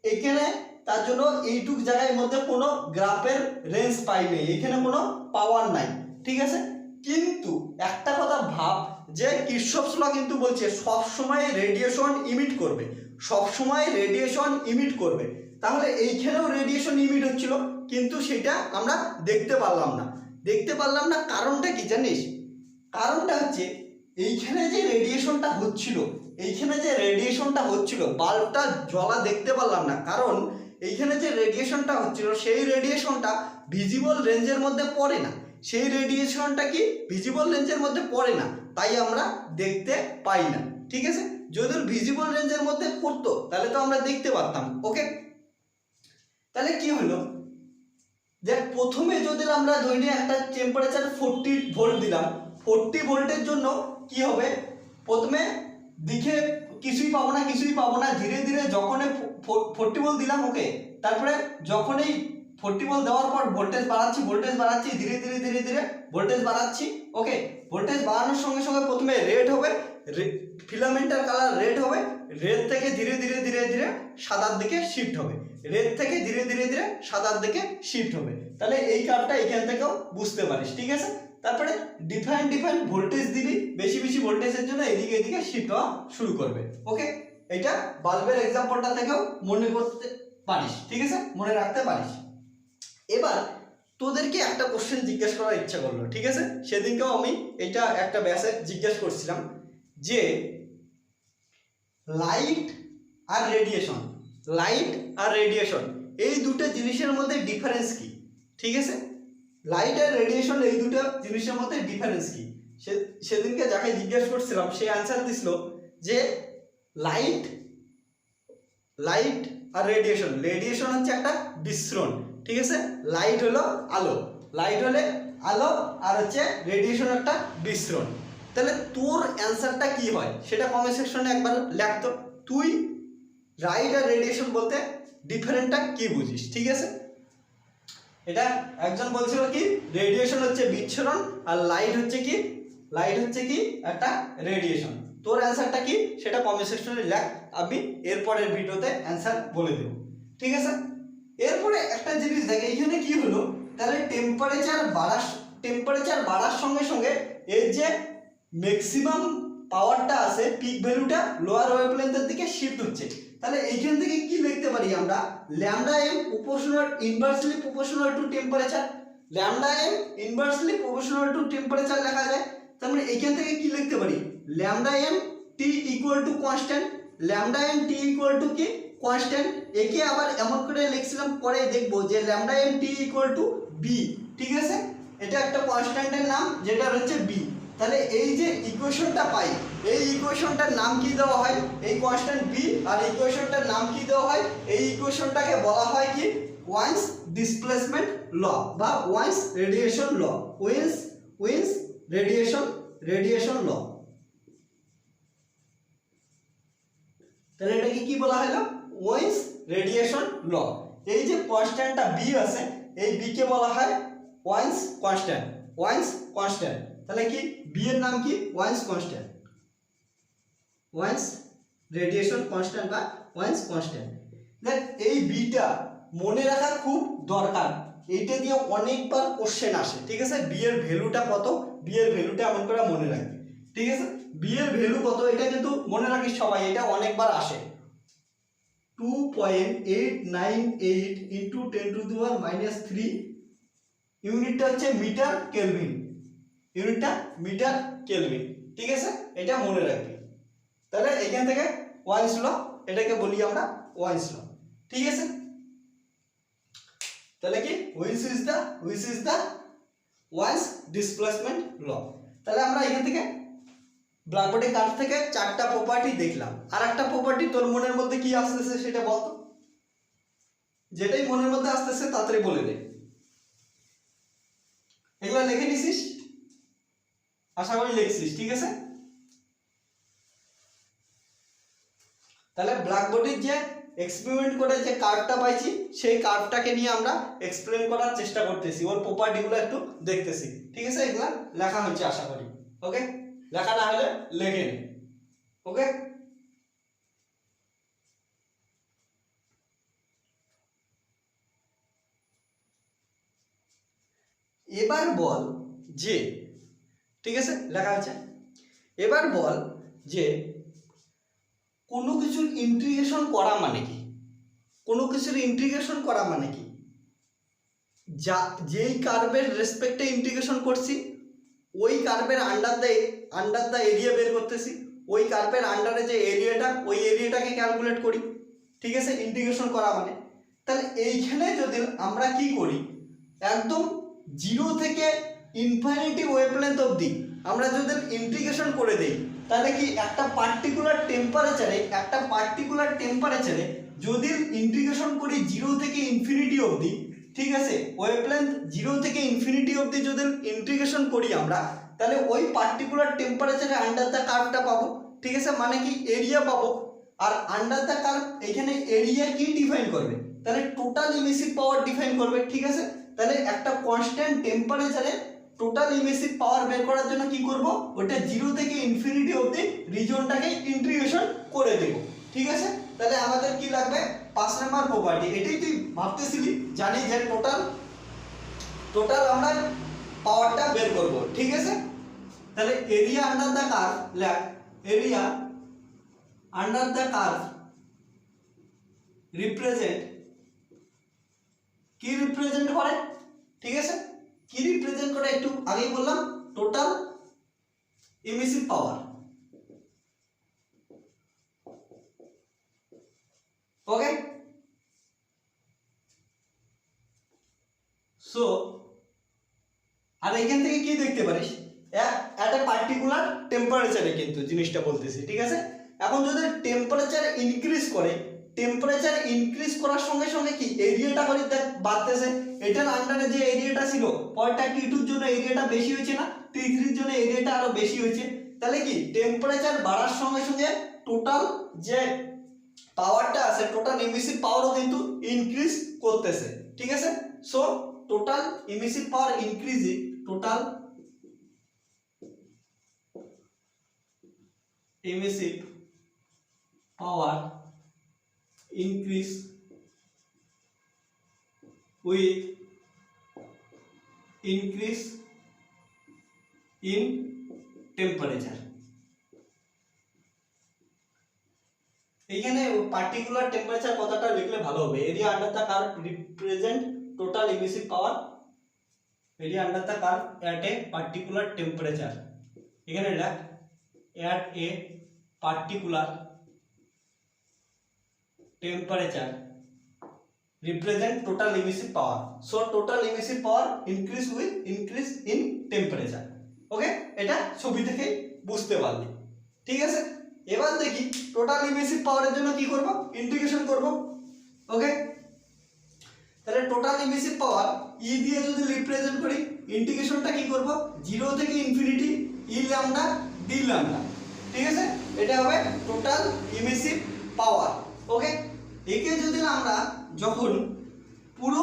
এখানে, তার জন্য এইটুক জায়গার মধ্যে কোনো গ্রাফের রেঞ্জ পাই নেই, এখানে কোনো পাওয়ার নাই। ঠিক আছে, কিন্তু একটা কথা ভাব যে কিরশফস ল কিন্তু বলছে সব সময় রেডিয়েশন ইমিট করবে, সব সময় রেডিয়েশন ইমিট করবে। তাহলে এইখানেও রেডিয়েশন ইমিট হচ্ছিল, কিন্তু সেটা আমরা দেখতে পারলাম না। কারণটা কি জানিস? কারণটা হচ্ছে এইখানে যে রেডিয়েশনটা হচ্ছিল, বাল্বটা জ্বলা দেখতে পারলাম না, কারণ এইখানে যে রেডিয়েশনটা হচ্ছিল সেই রেডিয়েশনটা ভিজিবল রেঞ্জের মধ্যে পড়ে না, সেই রেডিয়েশনটা কি ভিজিবল রেঞ্জের মধ্যে পড়ে না, তাই আমরা দেখতে পাই না। ঠিক আছে, যদি ভিজিবল রেঞ্জের মধ্যে পড়তো তাহলে তো আমরা দেখতে পারতাম। ওকে, তাহলে কি হলো, দেখ প্রথমে যদি আমরা ধরে একটা টেম্পারেচার 40 ভোল্ট দিলাম, 40 ভোল্টের জন্য কি হবে, প্রথমে দিকে কিছুই পাবো না, ধীরে ধীরে যখন 40 ভোল্ট দিলাম, ওকে, তারপরে যখন এই 40 ভোল্ট দেওয়ার পর ভোল্টেজ বাড়াচ্ছি ধীরে ধীরে ভোল্টেজ বাড়াচ্ছি। ওকে, ভোল্টেজ বাড়ানোর সঙ্গে সঙ্গে প্রথমে রেড হবে, ফিলামেন্টের কালার রেড হবে, রেড থেকে ধীরে ধীরে সাদার দিকে শিফট হবে, সাদার দিকে শিফট হবে। তাহলে এই কার্ভটা এখান থেকেও বুঝতে পারিস। ঠিক আছে, তারপরে ডিফারেন্ট ভোল্টেজ দিবি, বেশি ভোল্টেজের জন্য এদিকে শিফট হওয়া শুরু করবে। ওকে, এটা বাল্বের এক্সাম্পলটা থেকেও মনে করতে পারিস। ঠিক আছে, মনে রাখতে পারিস। এবার তোদেরকে একটা কোশ্চেন জিজ্ঞেস করার ইচ্ছা করলো। ঠিক আছে, সেদিনকেও আমি এটা একটা ব্যাসে জিজ্ঞেস করছিলাম যে লাইট আর রেডিয়েশন এই দুটো জিনিসের মধ্যে ডিফারেন্স কি? ঠিক আছে, লাইট আর রেডিয়েশন এই দুটো জিনিসের মধ্যে ডিফারেন্স কি? সেদিনকে যাকে জিজ্ঞেস করছিলাম সে অ্যান্সার দিছিল যে লাইট আর রেডিয়েশন হচ্ছে একটা বিস্মরণ। ঠিক আছে, লাইট হলো আলো আর হচ্ছে রেডিয়েশন একটা বিস্মরণ। তাহলে তোর অ্যান্সারটা কি হয় সেটা কমেন্ট সেকশনে একবার লেখতো, তুই লাইট আর রেডিয়েশন বলতে ডিফারেন্টটা কি বুঝিস। ঠিক আছে, এটা একজন বলছিল কি রেডিয়েশন হচ্ছে বিচ্ছুরণ আর লাইট হচ্ছে কি একটা রেডিয়েশন। তোর অ্যান্সারটা কি সেটা কমেন্ট সেকশনে লেখ, আমি এরপরের ভিডিওতে অ্যান্সার বলে দেব। ঠিক আছে, এরপরে একটা জিনিস দেখ, এইখানে কি হলো, তাহলে টেম্পারেচার বাড়ার সঙ্গে সঙ্গে এর যে ম্যাক্সিমাম পাওয়ারটা আছে, পিক ভ্যালুটা লোয়ার ওয়েভলেন্থের দিকে শিফট হচ্ছে। তাহলে এইখান থেকে কি লিখতে পারি আমরা, lambda m inversely proportional to temperature, লেখা যায়। তার মানে এইখান থেকে কি লিখতে পারি, lambda m T equal to constant, কি কনস্ট্যান্ট। একে আবার এমন করে লিখছিলাম, পরে দেখবো যে lambda m T equal to b. ঠিক আছে, এটা একটা কনস্ট্যান্টের নাম যেটা হচ্ছে বি। তাহলে এই যে ইকুয়েশনটা পাই, এই ইকুয়েশনটার নাম কি দেওয়া হয়, এই কনস্ট্যান্ট বি, আর ইকুয়েশনটার নাম কি দেওয়া হয়, এই ইকুয়েশনটাকে বলা হয় কি ওয়াইন্স ডিসপ্লেসমেন্ট ল বা ওয়াইন্স রেডিয়েশন ল, ওয়াইন্স রেডিয়েশন ল। তাহলে এটাকে কি বলা হলো, ওয়াইন্স রেডিয়েশন ল। এই যে কনস্ট্যান্টটা বি আছে, এই বি কে বলা হয় ওয়াইন্স কনস্ট্যান্ট। তাহলে কি বি এর নাম কি ওয়াইন্স রেডিয়েশন কনস্ট্যান্ট বা ওয়াইন্স কনস্ট্যান্ট। দেখ এই বিটা মনে রাখা খুব দরকার, এইটা দিয়ে অনেকবার কোশ্চেন আসে। ঠিক আছে, বি এর ভ্যালুটা কত, বি এর ভ্যালুটা এমন করে মনে রাখবে। ঠিক আছে, বি এর ভ্যালু কত এটা কিন্তু মনে রাখিস সবাই, এটা অনেকবার আসে। 2.898 ইন্টু 10⁻³ ইউনিটটা হচ্ছে মিটার কেলভিন, ঠিক আছে, এটা মনে রাখবি। তাহলে এখান থেকে ওয়াইন্স ল, এটাকে বলি আমরা ওয়াইন্স ল। ঠিক আছে, তাহলে কি which is the Wien's displacement law. তাহলে আমরা এখান থেকে ব্ল্যাকবোর্ডে কার্ভ থেকে 4টা প্রপার্টি দেখলাম। আর একটা প্রপার্টি তোর মনের মধ্যে কি আসতেছে সেটা বলতো, যেটাই মনের মধ্যে আসতেছে তাড়াতাড়ি বলে দে। এগুলো লিখে নিছিস, আশা করি লিখছিস। ঠিক আছে, তাহলে ব্ল্যাকবোর্ডের যে এক্সপেরিমেন্ট করে যে কার্ভটা পাইছি সেই কার্ভটাকে নিয়ে আমরা এক্সপ্লেন করার চেষ্টা করতেছি, ওর প্রপার্টিগুলো একটু দেখতেছি। ঠিক আছে, এগুলা লেখা হচ্ছে আশা করি। ওকে, লেখা না হলে লেখে নে। ওকে, এবার বল যে, ঠিক আছে লেখা আছে, এবার বল যে কোনো কিছুর ইন্টিগ্রেশন করা মানে কি, যা যেই কার্ভের রেসপেক্টে ইন্টিগ্রেশন করছি ওই কার্ভের আন্ডার দা এরিয়া বের করতেছি, ওই কার্ভের আন্ডারে যে এরিয়াটা ওই এরিয়াটাকে ক্যালকুলেট করি। ঠিক আছে, ইন্টিগ্রেশন করা মানে। তাহলে এইখানে যদি আমরা কি করি, একদম 0 থেকে ইনফিনিটি ওয়েভলেন্থ অবধি আমরা যদি ইন্টিগ্রেশন করে দেই, তাহলে কি একটা পার্টিকুলার টেম্পারেচারে যদি ইন্টিগ্রেশন করি 0 থেকে ইনফিনিটি অবধি, ঠিক আছে, ওয়েভলেন্থ 0 থেকে ইনফিনিটি অবধি যদি ইন্টিগ্রেশন করি আমরা, তাহলে ওই পার্টিকুলার টেম্পারেচারে আন্ডার দ্য কার্ভটা পাবো, ঠিক আছে, মানে কি এরিয়া পাবো। আর আন্ডার দ্য কার্ভ এখানে এরিয়া কি ডিফাইন করবে, তাহলে টোটাল ইমিসিভ পাওয়ার ডিফাইন করবে, ঠিক আছে। তাহলে একটা কনস্ট্যান্ট টেম্পারেচারে টোটাল ইমিসিভ পাওয়ার বের করার জন্য কি করব, ওটা 0 থেকে ইনফিনিটি অবধি রিজনটাকে ইন্টিগ্রেশন করে দেব, ঠিক আছে। তাহলে আমাদের কি লাগবে, 5 নাম্বার প্রপার্টি। এটাই তুই ভাবতেছিলি, জানি যে টোটাল আমরা পাওয়ারটা বের করব, ঠিক আছে। তাহলে এরিয়া আন্ডার দ্য কার্ভ, লেখ area under the curve represent, কি রিপ্রেজেন্ট করে, ঠিক আছে, কি রিপ্রেজেন্ট করে একটু আগেই বললাম, টোটাল ইমিসিভ পাওয়ার, ওকে। সো আর এখান থেকে কি দেখতে পারিস, এট এ পার্টিকুলার টেম্পারেচারে কিন্তু জিনিসটা বলতেছি, ঠিক আছে। এখন যদি টেম্পারেচার ইনক্রিজ করে, টেম্পারেচার ইনক্রিজ করার সঙ্গে সঙ্গে কি এরিয়াটা করে বাড়তেছে, এটার আন্ডারে যে এরিয়াটা ছিল পরটা T2 এর জন্য এরিয়াটা বেশি হয়েছে না, T3 এর জন্য এরিয়াটা আরো বেশি হয়েছে, তাহলে কি টেম্পারেচার বাড়ার সঙ্গে সঙ্গে টোটাল যে পাওয়ারটা আছে, টোটাল ইমিসিভ পাওয়ারও কিন্তু ইনক্রিজ করতেছে, ঠিক আছে। সো টোটাল ইমিসিভ পাওয়ার ইনক্রিজে, total emissive power increase with increase in temperature। এখানে পার্টিকুলার টেম্পারেচার কথাটা লিখলে ভালো হবে, area under the curve represent total emissive power, area under the curve at a particular temperature, এখানে লেখ at a particular temperature represent total emissive power, so total emissive power increase with increase in temperature, ওকে। এটা ছবি থেকে বুঝতে পারলি, ঠিক আছে। এবার দেখি টোটাল ইমিসিভ পাওয়ারের জন্য কি করব, ইন্টিগ্রেশন করব, ওকে। তাহলে টোটাল ইমিসিভ পাওয়ার ই দিয়ে যদি রিপ্রেজেন্ট করি, ইন্টিগ্রেশনটা কি করব, 0 থেকে ইনফিনিটি ই ল্যামডা ডি ল্যামডা, ঠিক আছে। এটা হবে টোটাল ইমিসিভ পাওয়ার, ওকে। একে যদি আমরা যখন পুরো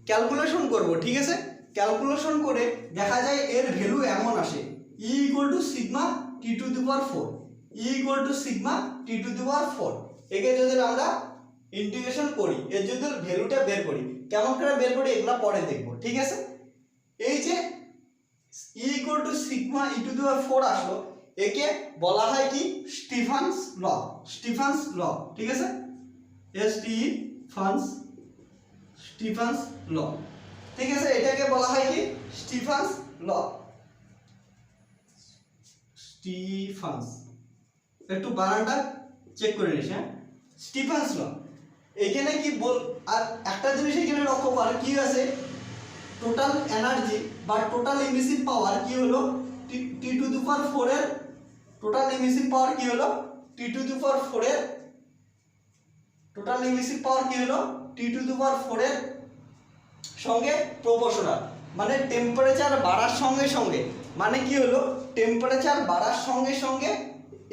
ক্যালকুলেশন করব, ঠিক আছে, ক্যালকুলেশন করে দেখা যায় এর ভ্যালু এমন আসে, E = sigma T⁴, E = sigma T⁴। একে যদি আমরা ইন্টিগ্রেশন করি, এর যদি ভ্যালুটা বের করি, কেমন করে বের করি এগুলা পরে দেখব, ঠিক আছে। এই যে E = সিগমা E⁴ আসলো, একে বলা হয় কি স্টিফানস ল, ঠিক আছে, স্টিফানস ল, ঠিক আছে। এটাকে বলা হয় কি স্টিফানস ল, একটু বানানটা চেক করে নিস, হ্যাঁ, স্টিফানস ল। এখানে কি বল, আর একটা জিনিস এখানে লক্ষ্য কর, কি আছে, টোটাল এনার্জি বা টোটাল ইমিসিভ পাওয়ার কি হলো, T⁴ এর টোটাল ইমিসিভ পাওয়ার কি হলো, T⁴ এর টোটাল ইমিসিভ পাওয়ার কি হলো, T⁴ এর সঙ্গে প্রপোর্শনাল, মানে টেম্পারেচার বাড়ার সঙ্গে সঙ্গে, মানে কি হলো, টেম্পারেচার বাড়ার সঙ্গে সঙ্গে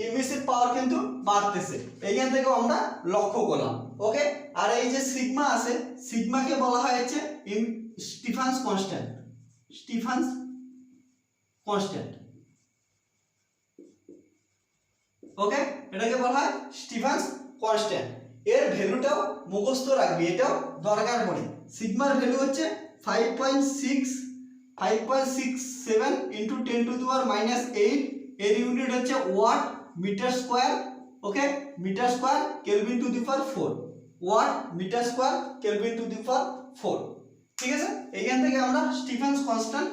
ইমিসিভ পাওয়ার কিন্তু বাড়তেছে, এইখান থেকে আমরা লক্ষ্য করলাম, ওকে। আর এই যে সিগমা আছে, সিগমাকে বলা হয় হচ্ছে স্টিফানস কনস্ট্যান্ট, ওকে। এটাকে বলা হয় স্টিফানস কনস্ট্যান্ট। এর ভ্যালুটাও মুখস্থ রাখবি, এটাও দরকার পড়ে। সিগমার ভ্যালু হচ্ছে 5.67 × 10⁻⁸, এর ইউনিট হচ্ছে watt metre square, okay, metre square kelvin to the power 4, watt metre square kelvin to the power 4, ঠিক আছে। এইখান থেকে আমরা স্টিফানস কনস্ট্যান্ট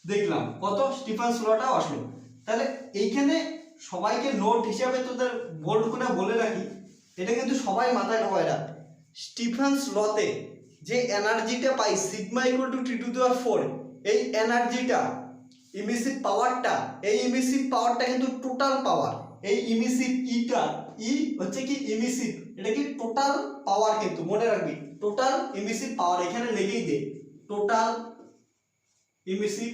দেখলাম, কত স্টিফানস লটা আসলো। তাহলে এইখানে সবাইকে নোট হিসাবে তোদের বোল্ড করে বলে রাখি, এটা কিন্তু সবাই মাথায় ঢোকায় রাখ, স্টিফানস লতে যে এনার্জিটা পাই সিগমা = T⁴, এই এনার্জিটা ইমিসিভ পাওয়ারটা, এই ইমিসিভ পাওয়ারটা কিন্তু টোটাল পাওয়ার। এই ইমিসিভ ই হচ্ছে কি ইমিসিভ, এটা কি টোটাল পাওয়ার, কিন্তু মনে রাখবি টোটাল ইমিসিভ পাওয়ার, এখানে লিখেই দে টোটাল ইমিসিভ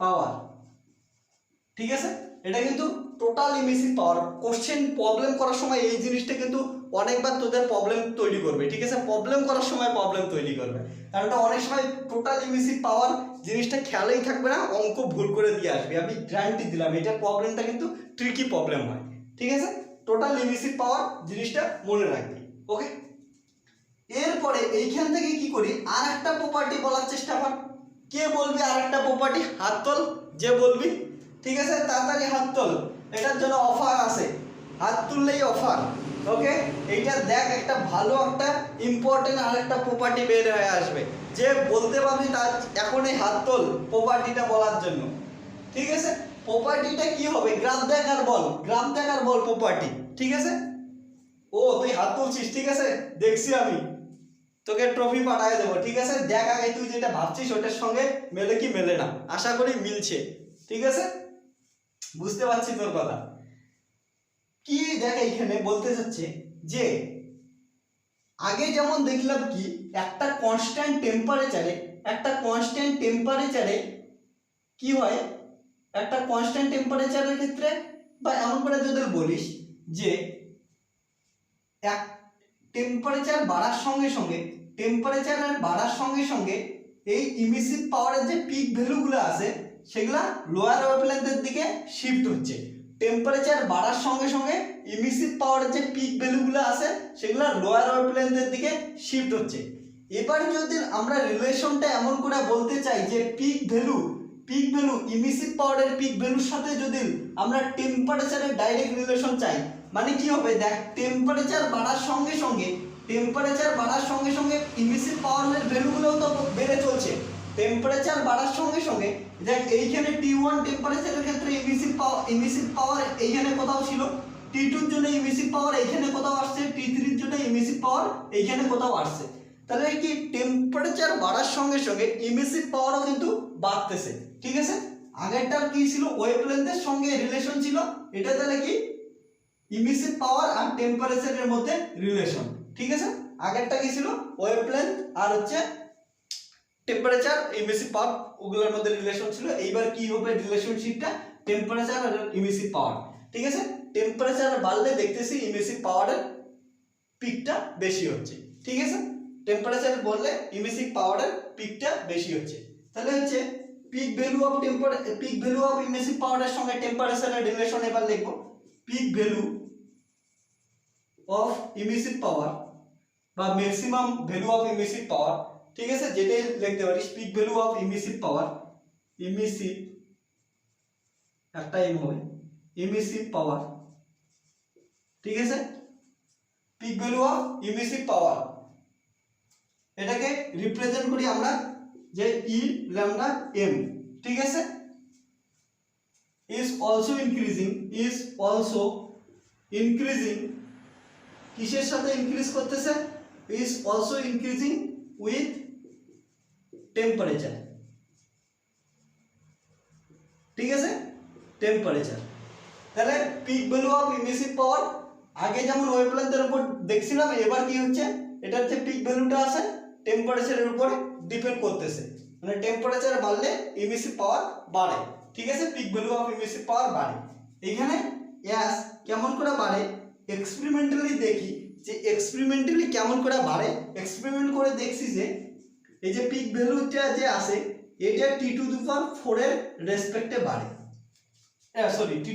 পাওয়ার। ঠিক আছে, এটা কিন্তু টোটাল ইমিসিভ পাওয়ার। কোশ্চেন প্রবলেম করার সময় এই জিনিসটা কিন্তু অনেকবার তোদের প্রবলেম তৈরি করবে। ঠিক আছে, প্রবলেম করার সময় প্রবলেম তৈরি করবে, কারণ এটা অনেক সময় টোটাল ইমিসিভ পাওয়ার জিনিসটা খেয়ালেই থাকবে না, অঙ্ক ভুল করে দিয়ে আসবে। আমি গ্যারান্টি দিলাম এটার প্রবলেমটা কিন্তু ট্রিকি প্রবলেম হয়। ঠিক আছে, টোটাল ইমিসিভ পাওয়ার জিনিসটা মনে রাখবি। ওকে, এরপরে এইখান থেকে কি করি, আর একটা প্রপার্টি বলার চেষ্টা কর। কে বলবি আর একটা প্রপার্টি? হাত তোল যে বলবি। ঠিক আছে, তাড়াতাড়ি হাত তোল, এটার জন্য অফার আছে, হাত তুললেই অফার। ওকে, এইটা দেখ, একটা ভালো একটা ইম্পর্টেন্ট আর একটা প্রপার্টি বের হয়ে আসবে। যে বলতে পারবি তার এখনই হাত তোল প্রপার্টিটা বলার জন্য। ঠিক আছে, প্রপার্টিটা কি হবে? গ্রাফ দেখ আর বল, গ্রাফ দেখ আর বল প্রপার্টি। ঠিক আছে, ও তুই হাত তুলছিস, ঠিক আছে, দেখছি আমি, তোকে ট্রফি পাঠিয়ে দেবো। ঠিক আছে, দেখ আগে তুই যেটা ভাবছিস ওটার সঙ্গে মেলে কি মেলে না। আশা করি মিলছে। ঠিক আছে, বুঝতে পারছি তোর কথা। কি দেখ এইখানে বলতে চাচ্ছে যে আগে যেমন দেখলাম কি একটা কনস্ট্যান্ট টেম্পারেচারে কি হয়, একটা কনস্ট্যান্ট টেম্পারেচারের ক্ষেত্রে, বা এমন করে যদি বলিস যে এক টেম্পারেচার বাড়ার সঙ্গে সঙ্গে এই ইমিসিভ পাওয়ারের যে পিক ভ্যালুগুলো আছে সেগুলা লোয়ার ওয়েভলেন্থের দিকে শিফট হচ্ছে। টেম্পারেচার বাড়ার সঙ্গে সঙ্গে ইমিসিভ পাওয়ারের যে পিক ভ্যালুগুলো আছে সেগুলা লোয়ার ওয়েভলেন্থের দিকে শিফট হচ্ছে। এবার যদি আমরা রিলেশনটা এমন করে বলতে চাই যে পিক ভ্যালু ইমিসিভ পাওয়ারের পিক ভ্যালুর সাথে যদি আমরা টেম্পারেচারের ডাইরেক্ট রিলেশন চাই, মানে কি হবে দেখ, টেম্পারেচার বাড়ার সঙ্গে সঙ্গে ইমিসিভ পাওয়ারের ভ্যালুগুলোও তো বেড়ে চলছে। টেম্পারেচার বাড়ার সঙ্গে সঙ্গে দেখ এইখানে T1 টেম্পারেচারের ক্ষেত্রে ইমিসিভ পাওয়ার এইখানে কোথাও ছিল, T2 এর জন্য ইমিসিভ পাওয়ার এইখানে কোথাও আসছে, T3 এর জন্য ইমিসিভ পাওয়ার এইখানে কোথাও আসছে। তাহলে কি টেম্পারেচার বাড়ার সঙ্গে সঙ্গে ইমিসিভ পাওয়ারও কিন্তু বাড়তেছে। ঠিক আছে, আগেরটার কি ছিল, ওয়েভলেন্থের সঙ্গে রিলেশন ছিল, এটা তাহলে কি ইমিসিভ পাওয়ার আর টেম্পারেচারের মধ্যে রিলেশন। ঠিক আছে, আগেরটা কি ছিল, ওয়েভলেন্থ আর হচ্ছে টেম্পারেচার ইমিসিভ পাওয়ার, ওগুলোর মধ্যে রিলেশন ছিল। এইবার কি হবে রিলেশনশিপটা, টেম্পারেচার আর ইমিসিভ পাওয়ার। ঠিক আছে, টেম্পারেচার বাড়লে দেখতেছি ইমিসিভ পাওয়ারের পিকটা বেশি হচ্ছে। ঠিক আছে, টেম্পারেচার বললে ইমিসিভ পাওয়ারের পিকটা বেশি হচ্ছে। তাহলে হচ্ছে পিক ভ্যালু অফ ইমিসিভ পাওয়ারের সঙ্গে টেম্পারেচারের রিলেশন এবার লিখব। পিক ভ্যালু অফ ইমিসিভ পাওয়ার বা ম্যাক্সিমাম ভ্যালু অফ ইমিসিভ পাওয়ার। ঠিক আছে, যেটাই লিখতে পারিস, পিক ভ্যালু অফ ইমিসিভ পাওয়ার, ইমিসিভ একটা এম হবে, ইমিসিভ পাওয়ার। ঠিক আছে, পিক ভ্যালু অফ ইমিসিভ পাওয়ার, এটাকে রিপ্রেজেন্ট করি আমরা যে ই ল্যামডা এম। ঠিক আছে, is also increasing কিসের সাথে ইনক্রিজ করতেছে, is also increasing with temperature। ঠিক আছে, টেম্পারেচার। তাহলে পিক ভ্যালু অফ ইমিসিভ পাওয়ার আগে যেমন ওয়েভলেন্থের উপর দেখছিলাম, এবার কি হচ্ছে, এটা হচ্ছে পিক ভ্যালুটা আছে টেম্পারেচারের উপরে ডিপেন্ড করতেছে, মানে টেম্পারেচার বাড়লে ইমিসিভ পাওয়ার বাড়ে। ঠিক আছে, পিক ভ্যালু অফ ইমিসিভ পাওয়ার বাড়ে। এখানে এস কেমন করে বাড়ে এক্সপেরিমেন্টালি দেখি, যে এক্সপেরিমেন্টালি কেমন করে বাড়ে। এক্সপেরিমেন্ট করে দেখছি যে এই যে পিক ভ্যালুটা যে আছে এটা T⁴ এর রেসপেক্টে বাড়ে, সরি T⁵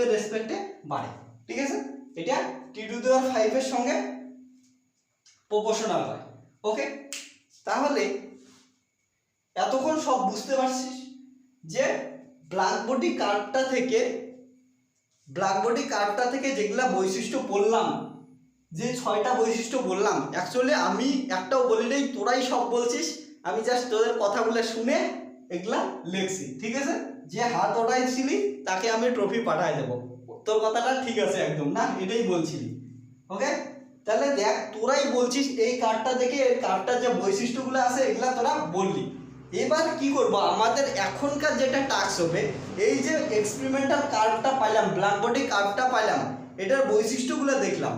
এর রেসপেক্টে বাড়ে। ঠিক আছে, এটা T⁵ এর সঙ্গে প্রপোর্শনাল হয়। ওকে, তাহলে এতক্ষণ সব বুঝতে পারছিস যে ব্ল্যাকবডি কার্ভটা থেকে যেগুলা বৈশিষ্ট্য বললাম, যে 6টা বৈশিষ্ট্য বললাম, অ্যাকচুয়ালি আমি একটাও বলি নাই, তোরাই সব বলছিস, আমি জাস্ট তোদের কথাগুলো শুনে এগুলা লিখছি। ঠিক আছে, যে হাত ওঠাইছিলি তাকে আমি ট্রফি পাঠিয়ে দেবো। তোর কথাটা ঠিক আছে একদম, না এটাই বলছিলি। ওকে, তাহলে দেখ তোরাই বলছিস এই কার্ডটা দেখে এই কার্ডটার যে বৈশিষ্ট্যগুলো আছে এগুলা তোরা বললি। এবার কি করব, আমাদের এখনকার যেটা টাস্ক হবে, এই যে এক্সপেরিমেন্টাল কার্ডটা পাইলাম, ব্ল্যাক বডি কার্ডটা পাইলাম, এটার বৈশিষ্ট্যগুলো দেখলাম।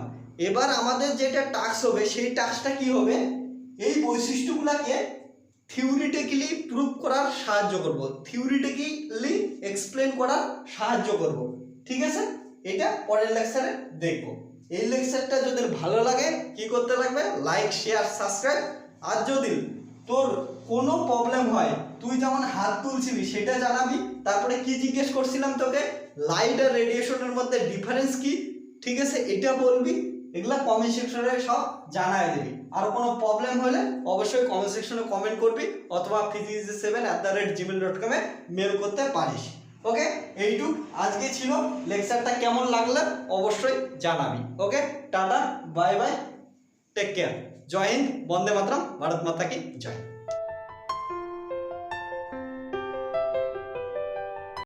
এবার আমাদের যেটা টাস্ক হবে সেই টাস্কটা কি হবে, এই বৈশিষ্ট্যগুলোকে থিওরিটিক্যালি প্রুভ করার সাহায্য করব, থিওরিটিক্যালি এক্সপ্লেন করার সাহায্য করব। ঠিক আছে, এটা পরের লেকচারে দেখব। এই লেকচারটা যদি ভালো লাগে কি করতে লাগবে, লাইক শেয়ার সাবস্ক্রাইব। আর যদি তোর কোনো প্রবলেম হয় তুই যেমন হাত তুলছিলি সেটা জানাবি, তারপরে কি জিজ্ঞেস করছিলাম তোকে, লাইট আর রেডিয়েশনের মধ্যে ডিফারেন্স কি, ঠিক আছে এটা বলবি। এগুলা কমেন্ট সেকশনে সব জানাই দিবি। আর কোনো প্রবলেম হলে অবশ্যই কমেন্ট সেকশনে কমেন্ট করবি, অথবা physics7@gmail.com এ মেল করতে পারিস। ওকে, এইটুক আজকে ছিল। লেকচারটা কেমন লাগলো অবশ্যই জানাবি। Okay, tata, bye bye, take care, জয় হিন্দ, বন্দে মাতরম, ভারত মাতা কি জয়।